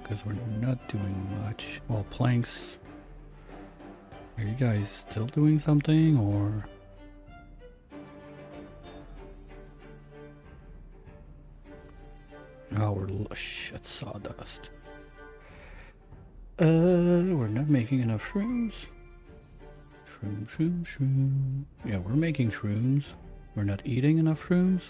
Because we're not doing much. Well, planks. Are you guys still doing something or? Oh, we're shit sawdust. We're not making enough shrooms. Shroom. Yeah, we're making shrooms. We're not eating enough shrooms.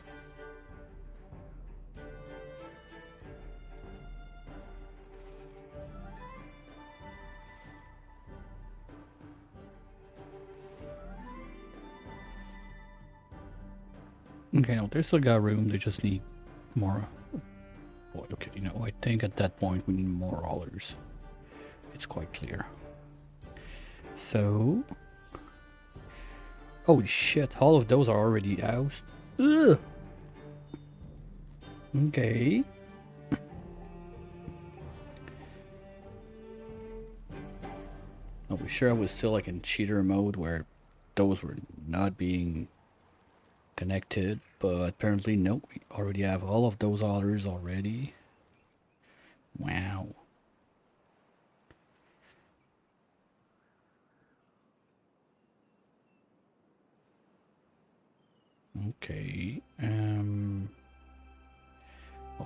Okay, no, they still got room. They just need more. Well, okay, you know, I think at that point we need more rollers. It's quite clear. So, holy shit! All of those are already housed. Ugh. Okay. Are we sure I was still like in cheater mode where those were not being connected? But apparently, nope. We already have all of those others already. Wow. Okay. Well,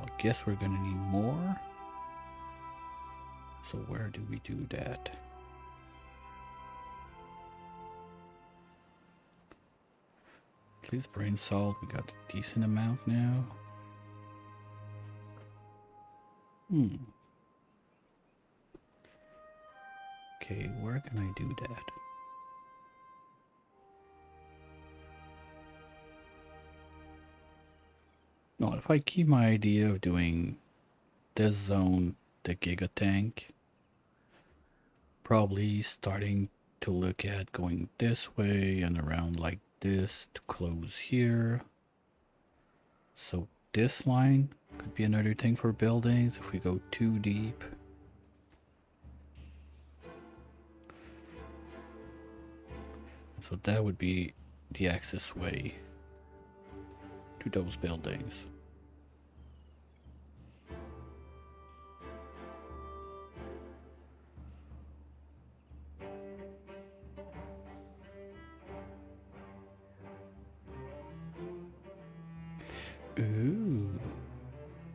I guess we're gonna need more. So where do we do that? At least brain salt, we got a decent amount now. Okay, where can I do that? No, if I keep my idea of doing this zone the Giga Tank, probably starting to look at going this way and around like this to close here. So this line could be another thing for buildings if we go too deep. So that would be the access way to those buildings. Ooh,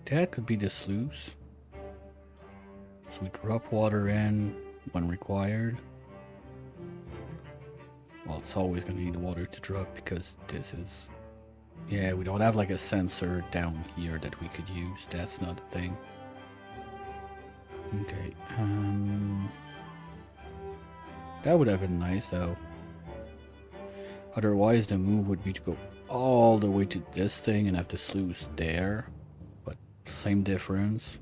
that could be the sluice. So we drop water in when required. Well, it's always going to need the water to drop because this is... Yeah, we don't have like a sensor down here that we could use. That's not a thing. Okay, that would have been nice though. Otherwise the move would be to go all the way to this thing and have the sluice there. But same difference.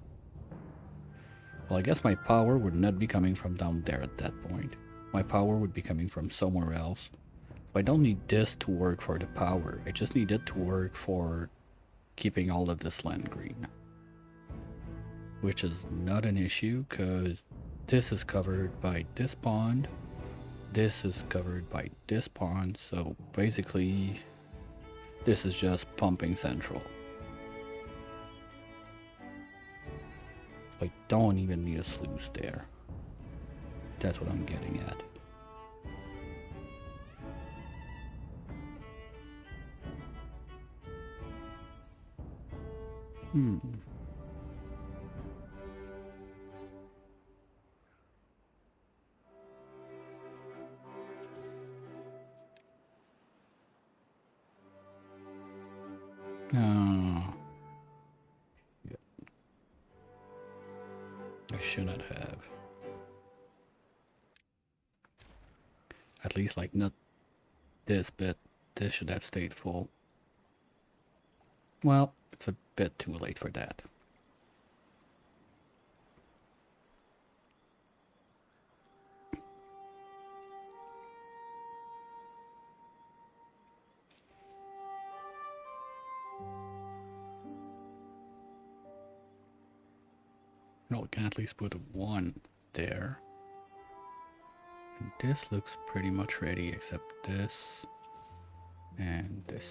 Well, I guess my power would not be coming from down there at that point. My power would be coming from somewhere else. So I don't need this to work for the power. I just need it to work for keeping all of this land green. Which is not an issue because this is covered by this pond. This is covered by this pond. So basically, this is just pumping central. I don't even need a sluice there. That's what I'm getting at. Yep. I should not have. At least like not this bit. This should have stayed full. Well, it's a bit too late for that. No, we can at least put one there. And this looks pretty much ready except this and this.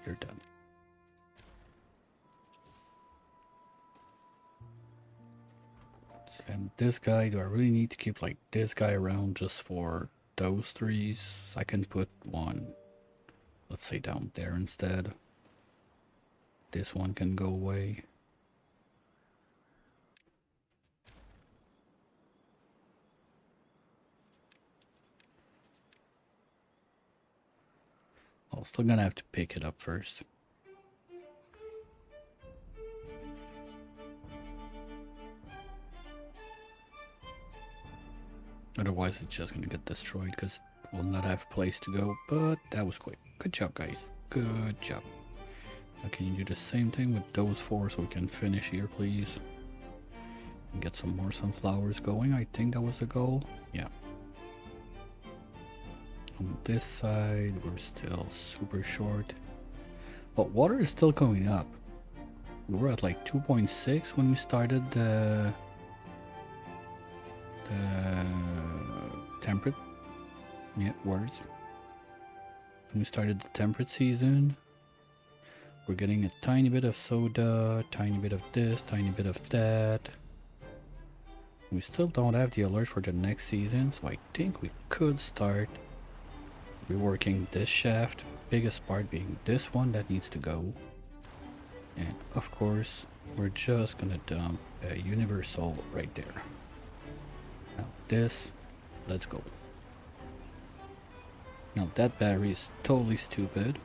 You're done. And this guy, do I really need to keep like this guy around just for those threes? I can put one, let's say down there instead. This one can go away. I'm still gonna have to pick it up first. Otherwise it's just gonna get destroyed because it will not have a place to go, but that was quick. Good job, guys. Good job. Now can you do the same thing with those four so we can finish here, please? And get some more sunflowers going. I think that was the goal. Yeah. On this side, we're still super short. But water is still going up. We were at like 2.6 when we started the temperate. Yeah, words. When we started the temperate season, we're getting a tiny bit of soda, tiny bit of this, tiny bit of that. We still don't have the alert for the next season, so I think we could start reworking this shaft. Biggest part being this one that needs to go. And of course, we're just gonna dump a universal right there. Now this, let's go. Now that battery is totally stupid,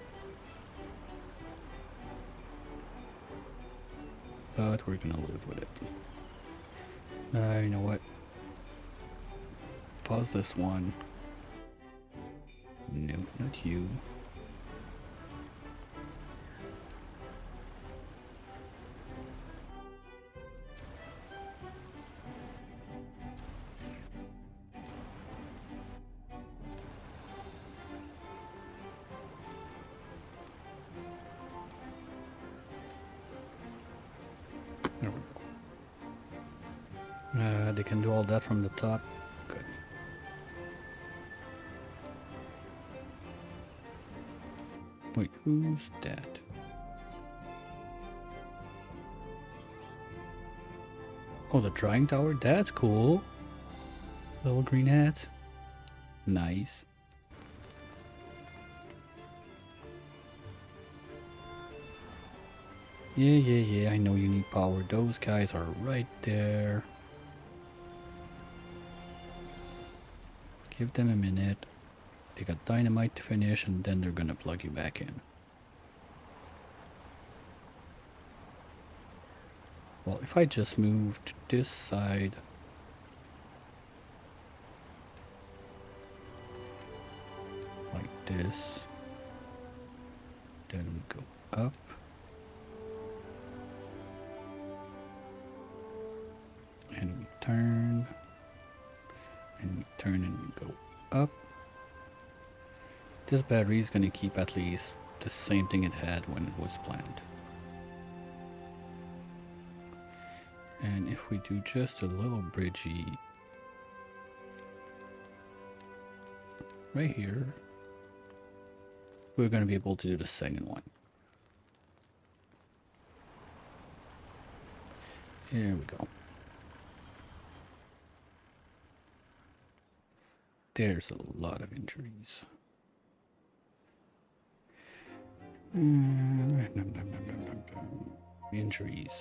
but we're gonna live with it. You know what? Pause this one. No, not you. There we go. They can do all that from the top. Good. Wait, who's that? Oh, the drying tower? That's cool. Little green hats. Nice. Yeah, I know you need power. Those guys are right there. Give them a minute. They got dynamite to finish and then they're gonna plug you back in. Well, if I just move to this side, like this, then we go up. And we turn. And we turn and we go up. This battery is going to keep at least the same thing it had when it was planned. And if we do just a little bridgey right here, we're going to be able to do the second one. Here we go. There's a lot of injuries. Injuries.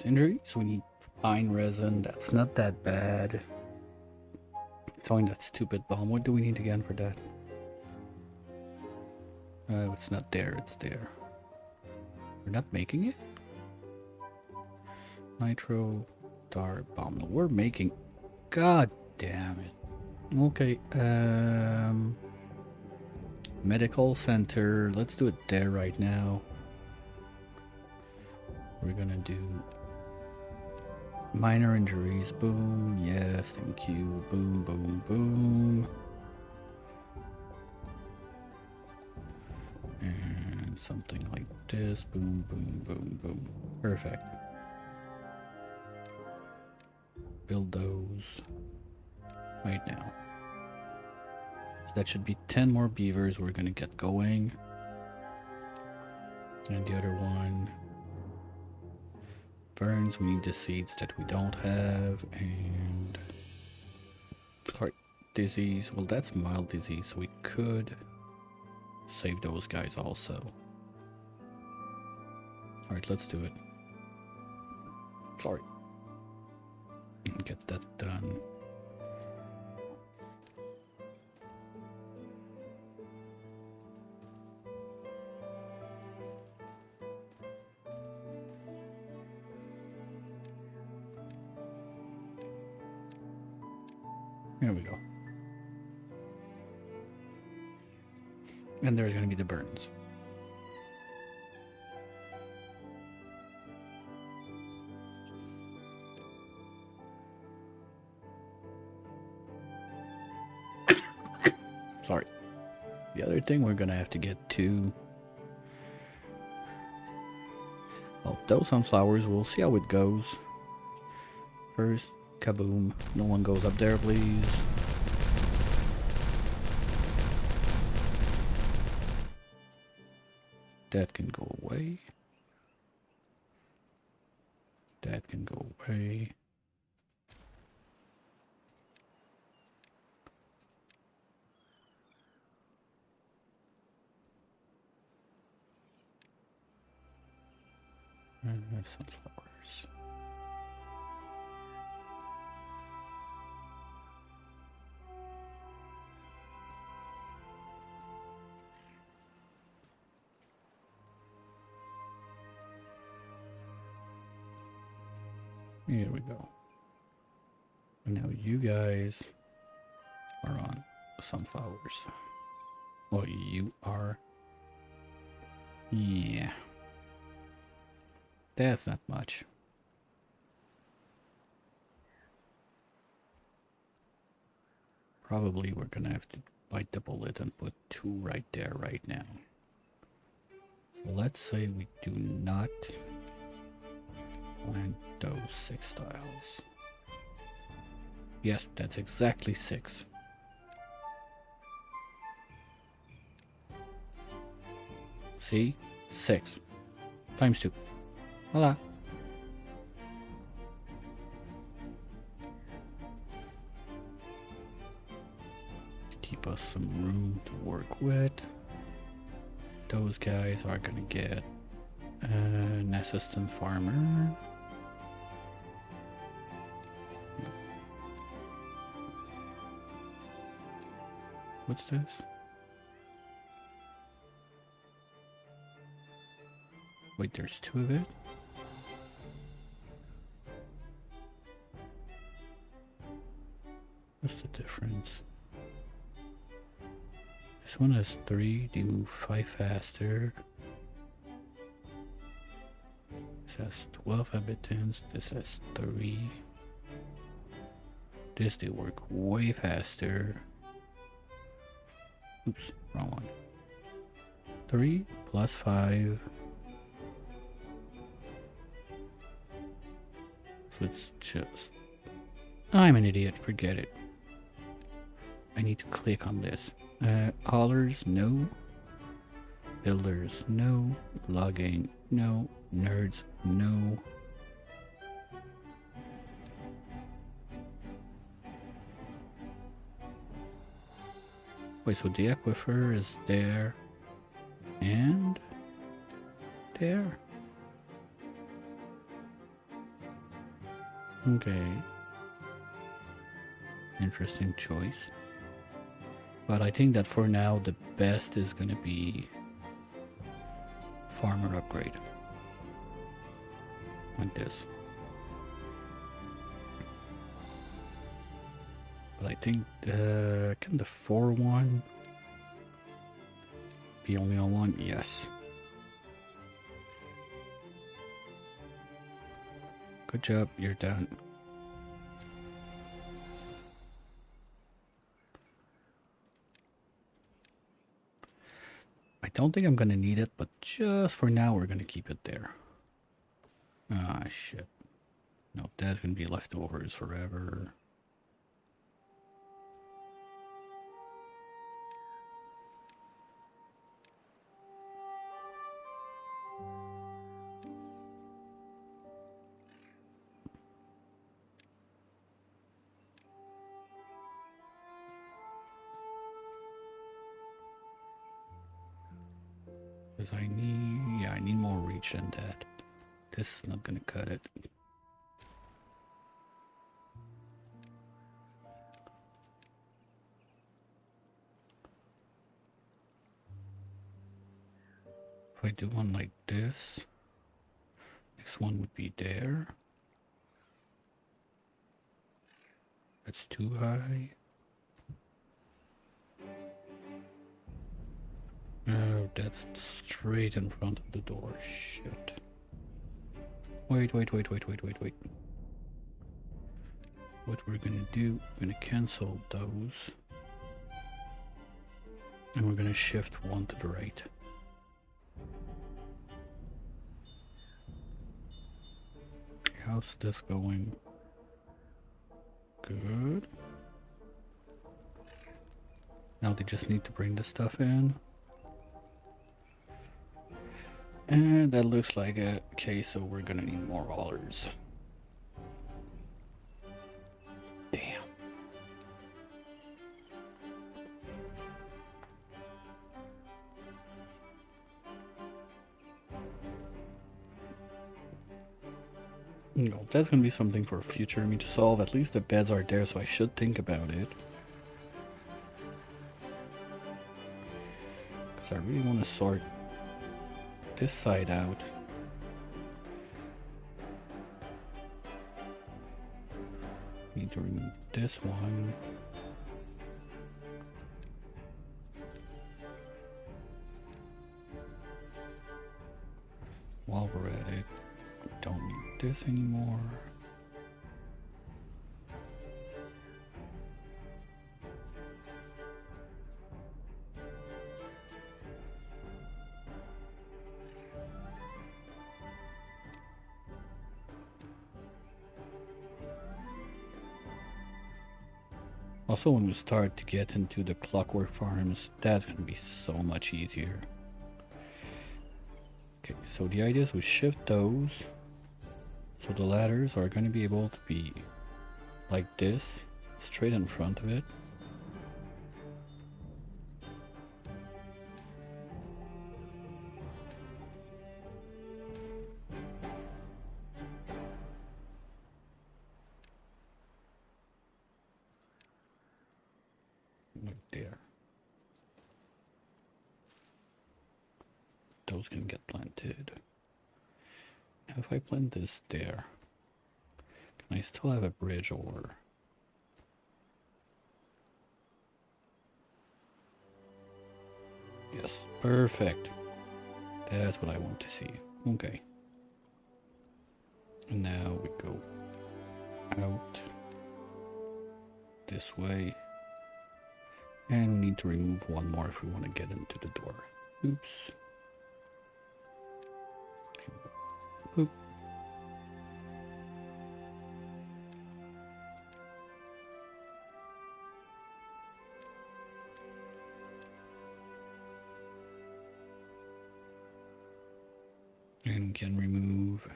We need pine resin. That's not that bad. It's only that stupid bomb. What do we need again for that? It's not there. It's there. We're not making it? Nitro tar bomb. No, we're making. God damn it. Okay. Medical center. Let's do it there right now. We're gonna do minor injuries. Boom. Yes, thank you. Boom, boom, boom. And something like this. Boom, boom, boom, boom. Perfect. Build those right now. So that should be 10 more beavers. We're gonna get going. And the other one burns. We need the seeds that we don't have. And sorry, disease. Well, that's mild disease, so we could save those guys also. Alright, let's do it. Sorry. Get that done. There we go. And there's going to be the burns. Sorry. The other thing we're going to have to get to... Well, those sunflowers, we'll see how it goes. First, kaboom. No one goes up there, please. That can go away. That can go away. And there's sunflowers. Here we go. And now you guys are on sunflowers. Well, you are. Yeah. That's not much. Probably we're gonna have to bite the bullet and put 2 right there right now. So let's say we do not plant those 6 tiles. Yes, that's exactly 6. See? 6 times 2. Voila. Keep us some room to work with. Those guys are gonna get an assistant farmer. What's this? Wait, there's 2 of it? What's the difference? This one has 3, they move 5 faster. This has 12 inhabitants, this has 3. This, they work way faster. Oops, wrong one. 3 plus 5. So it's just... I'm an idiot, forget it. I need to click on this. Haulers, no. Builders, no. Logging, no. Nerds, no. Wait, so the aquifer is there and there. Okay. Interesting choice. But I think that for now the best is gonna be farmer upgrade. Like this. But I think can the 4 one be only on 1? Yes. Good job, you're done. I don't think I'm gonna need it, but just for now we're gonna keep it there. Ah, shit. No, that's gonna be leftovers forever. Because I need more reach than that. This is not gonna cut it. If I do one like this, next one would be there. That's too high. Oh, that's straight in front of the door. Shit. Wait. What we're gonna do, we're gonna cancel those. And we're gonna shift 1 to the right. How's this going? Good. Now they just need to bring the stuff in. And that looks like it. Okay, so we're gonna need more haulers. Damn. No, that's gonna be something for future me to solve. At least the beds are there, so I should think about it. Because I really want to sort this side out. need to remove this one. While we're at it, don't need this anymore. Also, when we start to get into the clockwork farms, that's going to be so much easier. Okay, so the idea is we shift those, so the ladders are going to be able to be like this, straight in front of it. Like there. Those can get planted. Now if I plant this there, can I still have a bridge over? Yes, perfect. That's what I want to see. Okay. And now we go out this way. And we need to remove one more if we want to get into the door. Oops. Boop. And can remove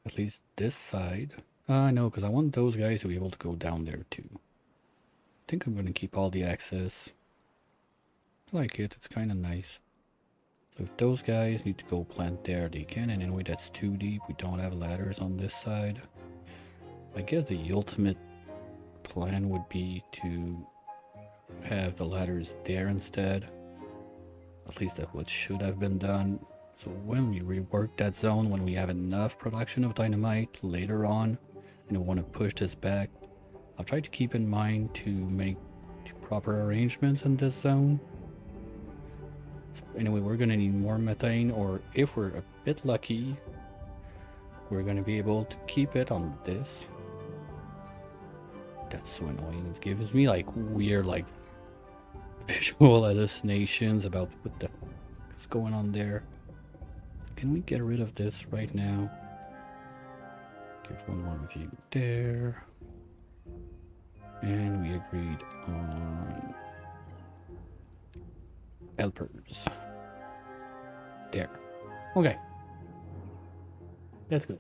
at least this side. No, because I want those guys to be able to go down there too. I think I'm going to keep all the access. I like it, it's kind of nice. So if those guys need to go plant there, they can, and anyway that's too deep. We don't have ladders on this side. I guess the ultimate plan would be to have the ladders there instead. At least that's what should have been done. So when we rework that zone, when we have enough production of dynamite later on, and we want to push this back, I'll try to keep in mind to make proper arrangements in this zone. So anyway, we're going to need more methane, or if we're a bit lucky, we're going to be able to keep it on this. That's so annoying. It gives me like weird like visual hallucinations about what the f is going on there. Can we get rid of this right now? Give one more view there. And we agreed on helpers. There. Okay. That's good.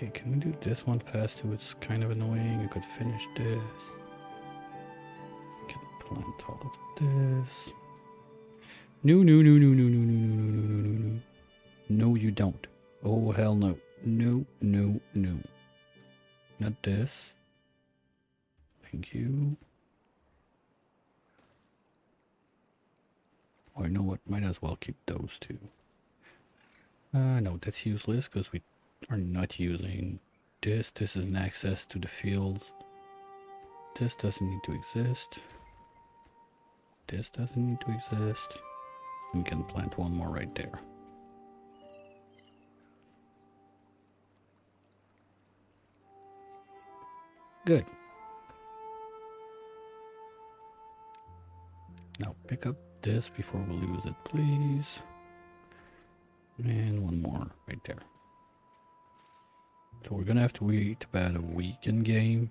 Okay, can we do this one fast too? It's kind of annoying. I could finish this. Can plant all of this. No, no, no, no, no, no, no, no, no, no, no, no. No, you don't. Oh, hell no. No, no, no. Not this. Thank you. Or you know what? Might as well keep those two. No, that's useless because we are not using this. This is an access to the fields. This doesn't need to exist. This doesn't need to exist. We can plant one more right there. Good. Now pick up this before we lose it, please. And one more right there. So we're gonna have to wait about a week in game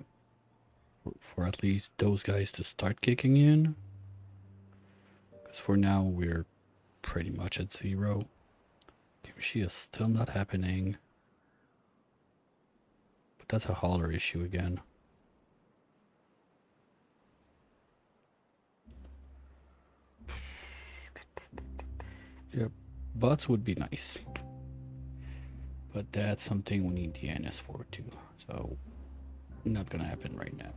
for at least those guys to start kicking in. Because for now we're pretty much at 0. She is still not happening. But that's a hauler issue again. Yep, bots would be nice. But that's something we need the NS for too. So, not gonna happen right now.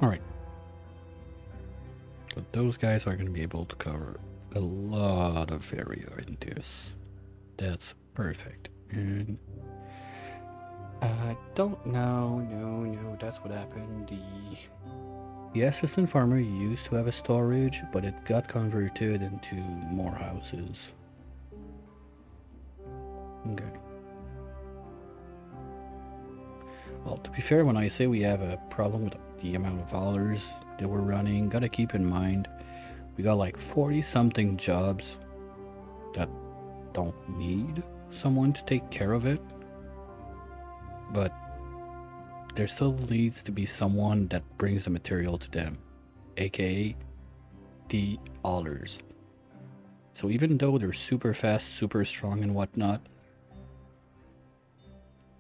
Alright. So those guys are going to be able to cover a lot of area in this. That's perfect. And I don't know, no, that's what happened. The assistant farmer used to have a storage, but it got converted into more houses. Okay. Well, to be fair, when I say we have a problem with the amount of hours that we're running, gotta keep in mind, we got like 40 something jobs that don't need someone to take care of it. But there still needs to be someone that brings the material to them, aka the haulers. So even though they're super fast, super strong and whatnot,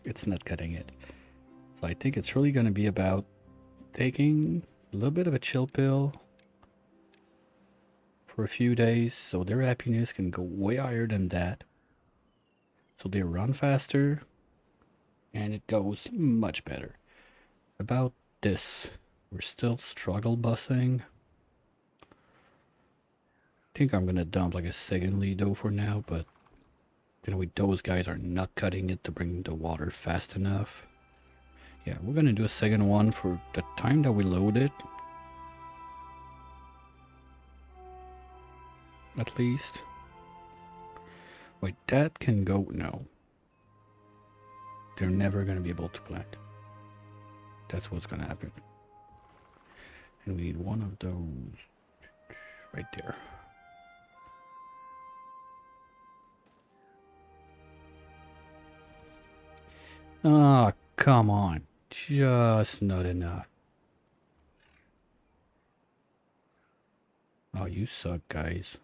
it's not cutting it. So I think it's really going to be about taking a little bit of a chill pill for a few days so their happiness can go way higher than that. So they run faster and it goes much better. About this, we're still struggle bussing. I think I'm going to dump like a second lead though for now, but you know, those guys are not cutting it to bring the water fast enough. Yeah, we're gonna do a second one for the time that we load it. At least. Wait, that can go? No. They're never gonna be able to plant. That's what's gonna happen. And we need one of those right there. Ah, oh, come on. Just not enough. Oh, you suck, guys.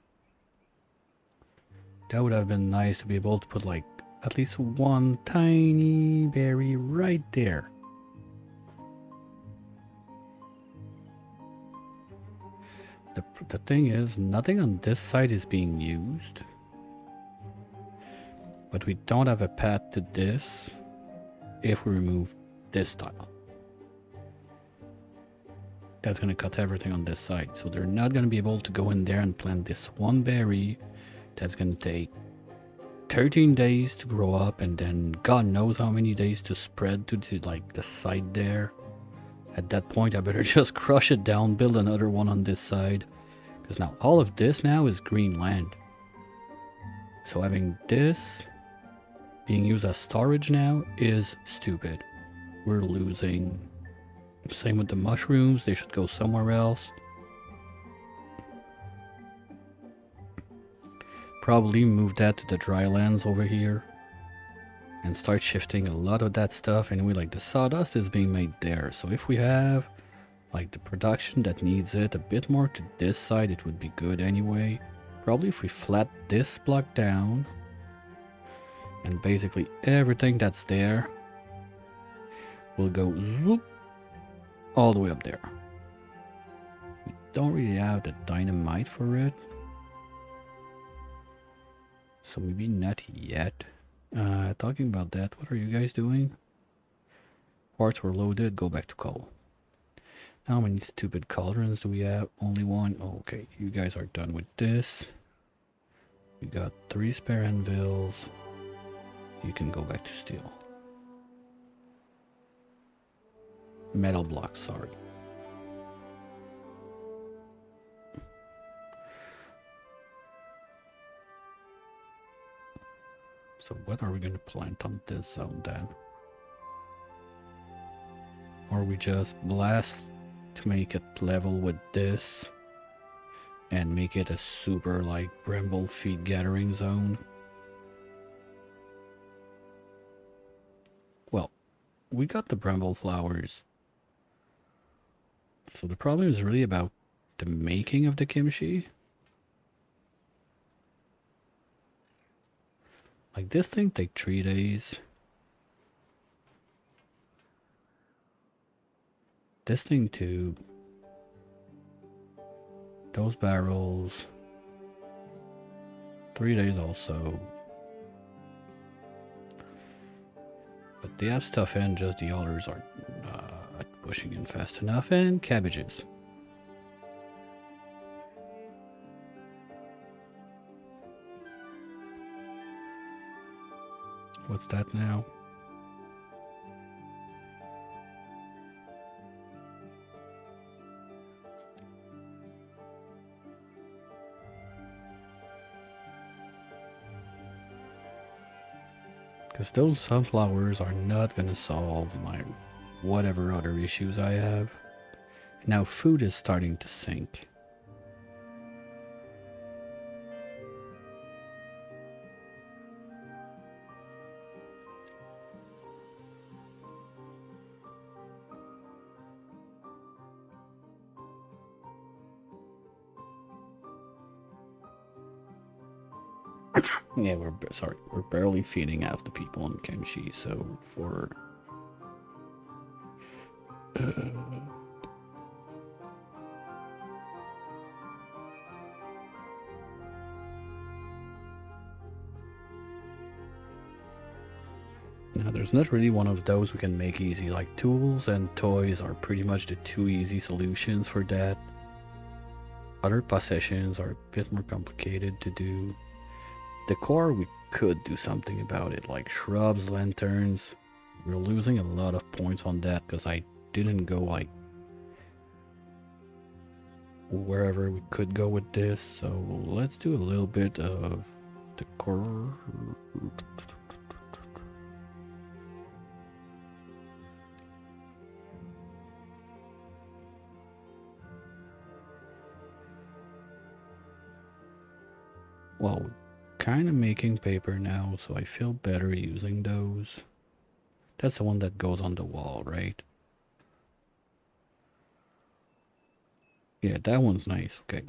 That would have been nice to be able to put like at least one tiny berry right there. The thing is, nothing on this side is being used. But we don't have a path to this if we remove this tile. That's going to cut everything on this side. So they're not going to be able to go in there and plant this one berry. That's going to take 13 days to grow up, and then God knows how many days to spread to like the side there. At that point, I better just crush it down, build another one on this side. Because now all of this now is green land. So having this being used as storage now is stupid. We're losing. Same with the mushrooms, they should go somewhere else. Probably move that to the dry lands over here and start shifting a lot of that stuff. Anyway, like the sawdust is being made there, so if we have like the production that needs it a bit more to this side, it would be good anyway. Probably if we flat this block down and basically everything that's there will go zoop all the way up there. Don't really have the dynamite for it, So maybe not yet. Talking about that, what are you guys doing? Parts were loaded, go back to coal. How many stupid cauldrons do we have? Only one? Oh, okay, you guys are done with this. We got 3 spare anvils. You can go back to steel. Metal blocks, sorry. So what are we going to plant on this zone then? Or we just blast to make it level with this and make it a super like bramble feed gathering zone? Well, we got the bramble flowers. So the problem is really about the making of the kimchi. Like this thing take 3 days. This thing too. Those barrels. 3 days also. But they have stuff in, just the others are not pushing in fast enough. And cabbages. What's that now? Because those sunflowers are not going to solve my whatever other issues I have. Now food is starting to sink. Yeah, we're barely feeding half the people in kimchi, so for now there's not really one of those we can make easy. Like tools and toys are pretty much the 2 easy solutions for that. Other possessions are a bit more complicated to do. Decor, we could do something about it, like shrubs, lanterns. We're losing a lot of points on that because I didn't go like wherever we could go with this. So let's do a little bit of decor. Well, kind of making paper now, so I feel better using those. That's the one that goes on the wall, right? Yeah, that one's nice. Okay.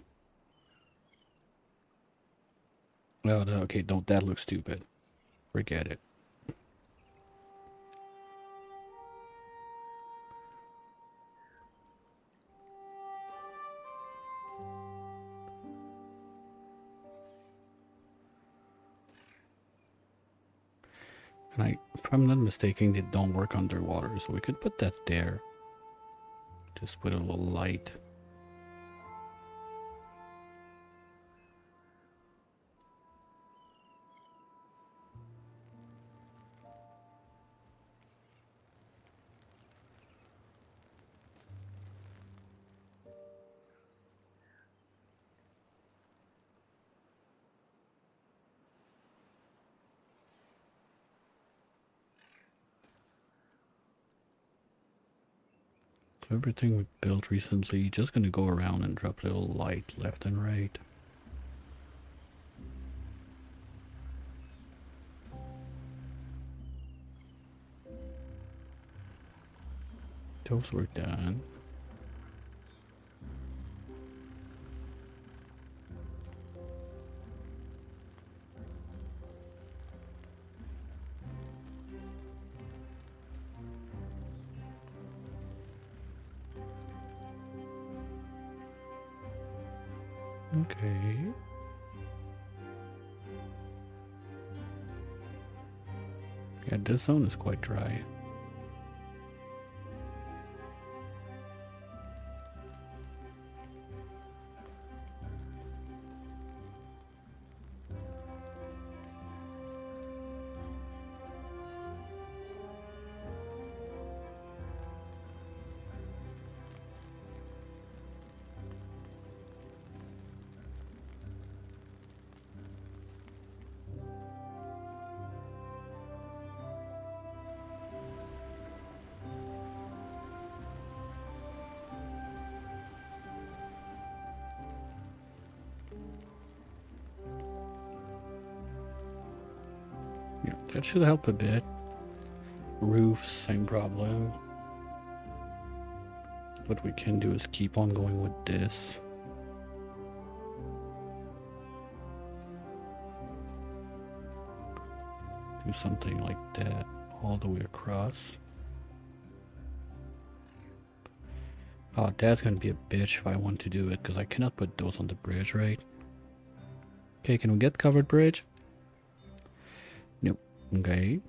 Well, okay, don't that look stupid. Forget it. And if I'm not mistaken, they don't work underwater, so we could put that there. Just put a little light. So everything we built recently, just gonna go around and drop a little light left and right. Those were done. Okay. Yeah, this zone is quite dry. Yeah, that should help a bit. Roofs, same problem. What we can do is keep on going with this. Do something like that all the way across. Oh, that's gonna be a bitch if I want to do it, because I cannot put those on the bridge, right? Okay, can we get covered bridge? Nope. Okay.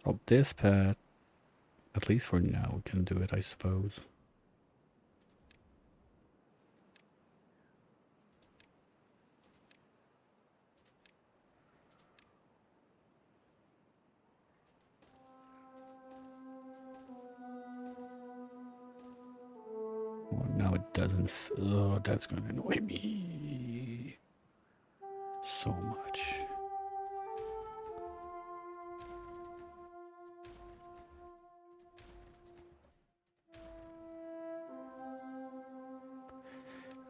Oh, this path, at least for now, we can do it, I suppose. Oh, now it doesn't. Oh, that's gonna annoy me so much.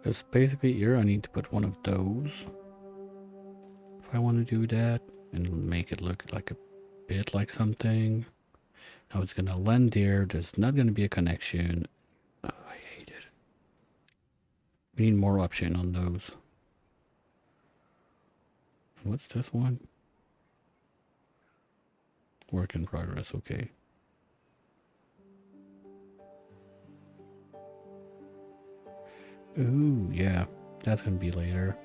Because basically here I need to put one of those if I want to do that and make it look like a bit like something. Now it's gonna land there. There's not gonna be a connection. Oh, I hate it. We need more option on those. What's this one? Work in progress, okay. Ooh, yeah. That's gonna be later.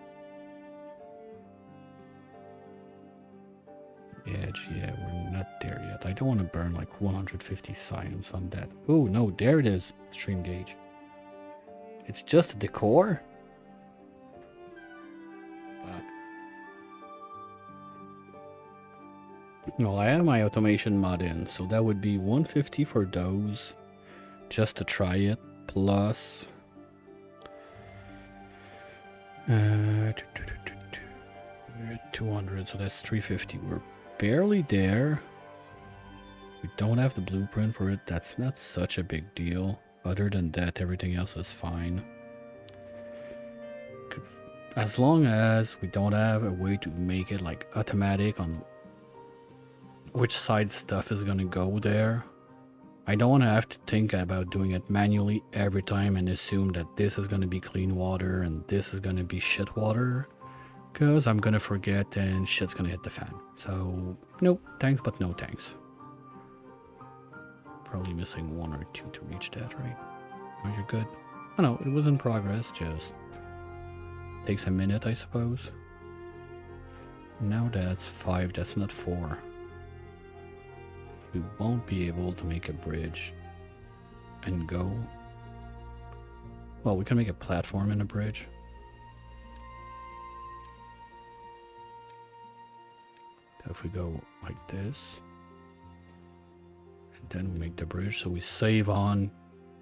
Edge, yeah, we're not there yet. I don't want to burn like 150 science on that. Oh, no, there it is. Stream gauge. It's just a decor? Fuck. Well, I have my automation mod in, so that would be 150 for those. Just to try it. Plus... 200, so that's 350. We're barely there. We don't have the blueprint for it. That's not such a big deal. Other than that, everything else is fine. As long as we don't have a way to make it like automatic on which side stuff is gonna go there. I don't want to have to think about doing it manually every time and assume that this is gonna be clean water and this is gonna be shit water. Because I'm gonna forget and shit's gonna hit the fan. So, nope, thanks, but no thanks. Probably missing one or two to reach that, right? Oh, you're good. Oh no, it was in progress, just takes a minute, I suppose. Now that's 5, that's not 4. We won't be able to make a bridge and go. Well, we can make a platform and a bridge. If we go like this, and then we make the bridge, so we save on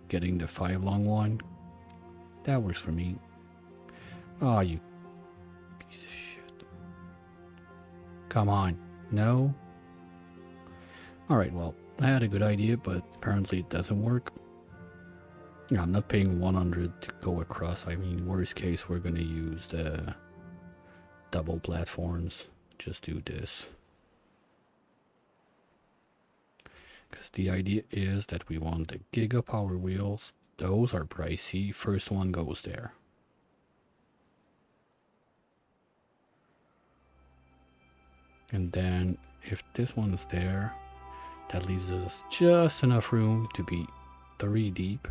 getting the 5 long one. That works for me. Oh, you piece of shit. Come on. No? Alright, well, I had a good idea, but apparently it doesn't work. Yeah, I'm not paying 100 to go across. I mean, worst case, we're gonna use the double platforms. Just do this. Because the idea is that we want the Giga Power Wheels. Those are pricey. First one goes there. And then if this one's there, that leaves us just enough room to be 3 deep.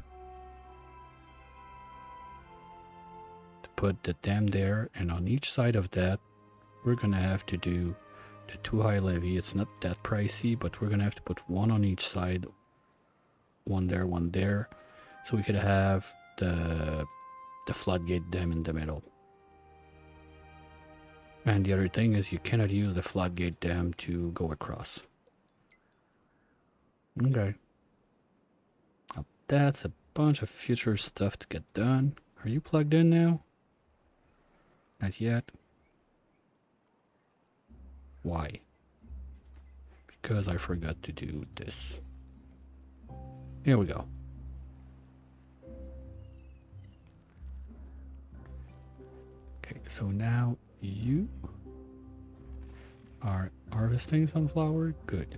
To put the dam there, and on each side of that, we're gonna have to do the 2 high levee. It's not that pricey, but we're gonna have to put one on each side, one there, so we could have the floodgate dam in the middle. And the other thing is you cannot use the floodgate dam to go across. Okay. Now that's a bunch of future stuff to get done. Are you plugged in now? Not yet. Why? Because I forgot to do this. Here we go. Okay, so now you are harvesting sunflower. Good.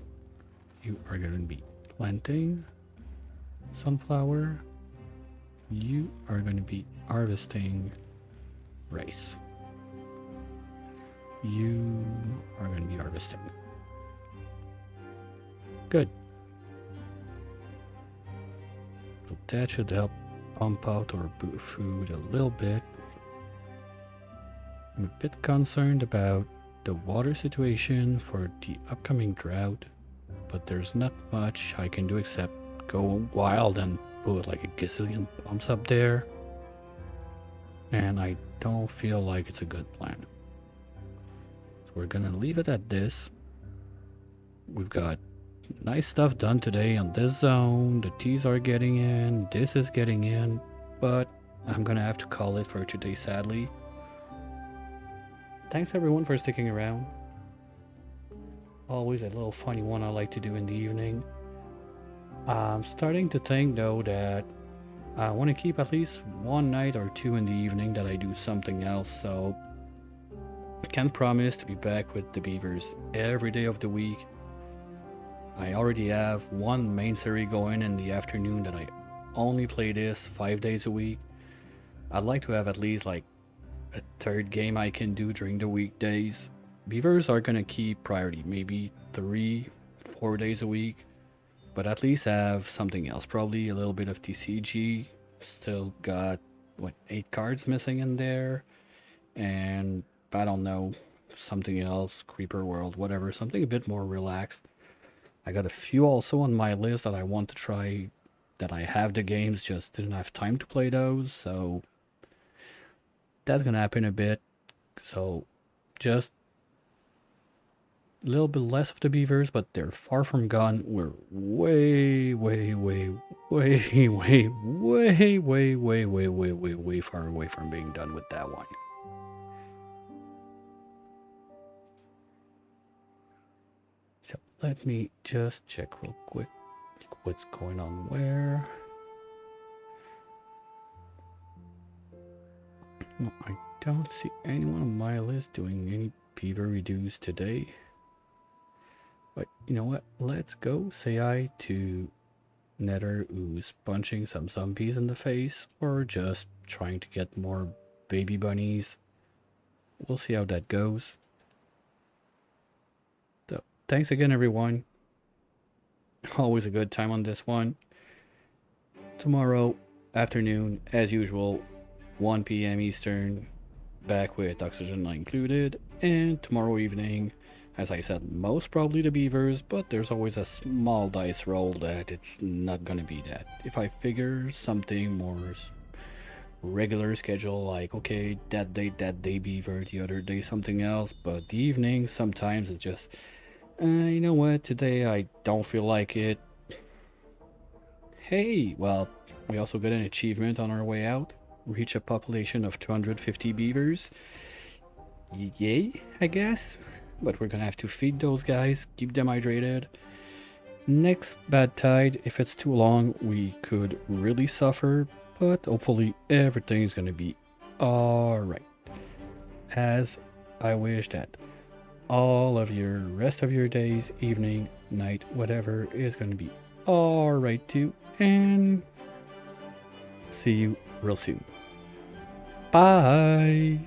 You are going to be planting sunflower. You are going to be harvesting rice. You are going to be harvesting. Good. So that should help pump out our food a little bit. I'm a bit concerned about the water situation for the upcoming drought, but there's not much I can do except go wild and put like a gazillion pumps up there, and I don't feel like it's a good plan. So we're gonna leave it at this. We've got nice stuff done today on this zone. The teas are getting in, this is getting in, but I'm gonna have to call it for today, sadly. Thanks everyone for sticking around. Always a little funny one I like to do in the evening. I'm starting to think though that I want to keep at least one night or two in the evening that I do something else, so I can't promise to be back with the beavers every day of the week. I already have one main series going in the afternoon that I only play this 5 days a week. I'd like to have at least like a third game I can do during the weekdays. Beavers are gonna keep priority, maybe 3-4 days a week, but at least have something else, probably a little bit of TCG. Still got what, 8 cards missing in there, and I don't know, something else, Creeper World, whatever, something a bit more relaxed. I got a few also on my list that I want to try, that I have the games, just didn't have time to play those, so that's gonna happen a bit. So just a little bit less of the beavers, but they're far from gone. We're way far away from being done with that one. So let me just check real quick what's going on where. Well, I don't see anyone on my list doing any beaver reduce today. But you know what? Let's go say hi to Nether, who's punching some zombies in the face, or just trying to get more baby bunnies. We'll see how that goes. So, thanks again, everyone. Always a good time on this one. Tomorrow afternoon, as usual, 1 p.m. Eastern, back with Oxygen Not Included, and tomorrow evening, as I said, most probably the beavers, but there's always a small dice roll that it's not gonna be that. If I figure something more regular schedule, like okay, that day beaver, the other day something else, but the evening sometimes it's just, you know what, today I don't feel like it. Hey, well, we also got an achievement on our way out. Reach a population of 250 beavers. Yay, I guess. But we're gonna have to feed those guys, keep them hydrated. Next bad tide, if it's too long, we could really suffer, but hopefully everything's gonna be alright. As I wish that all of your rest of your days, evening, night, whatever, is gonna be alright too, and see you real soon. Bye!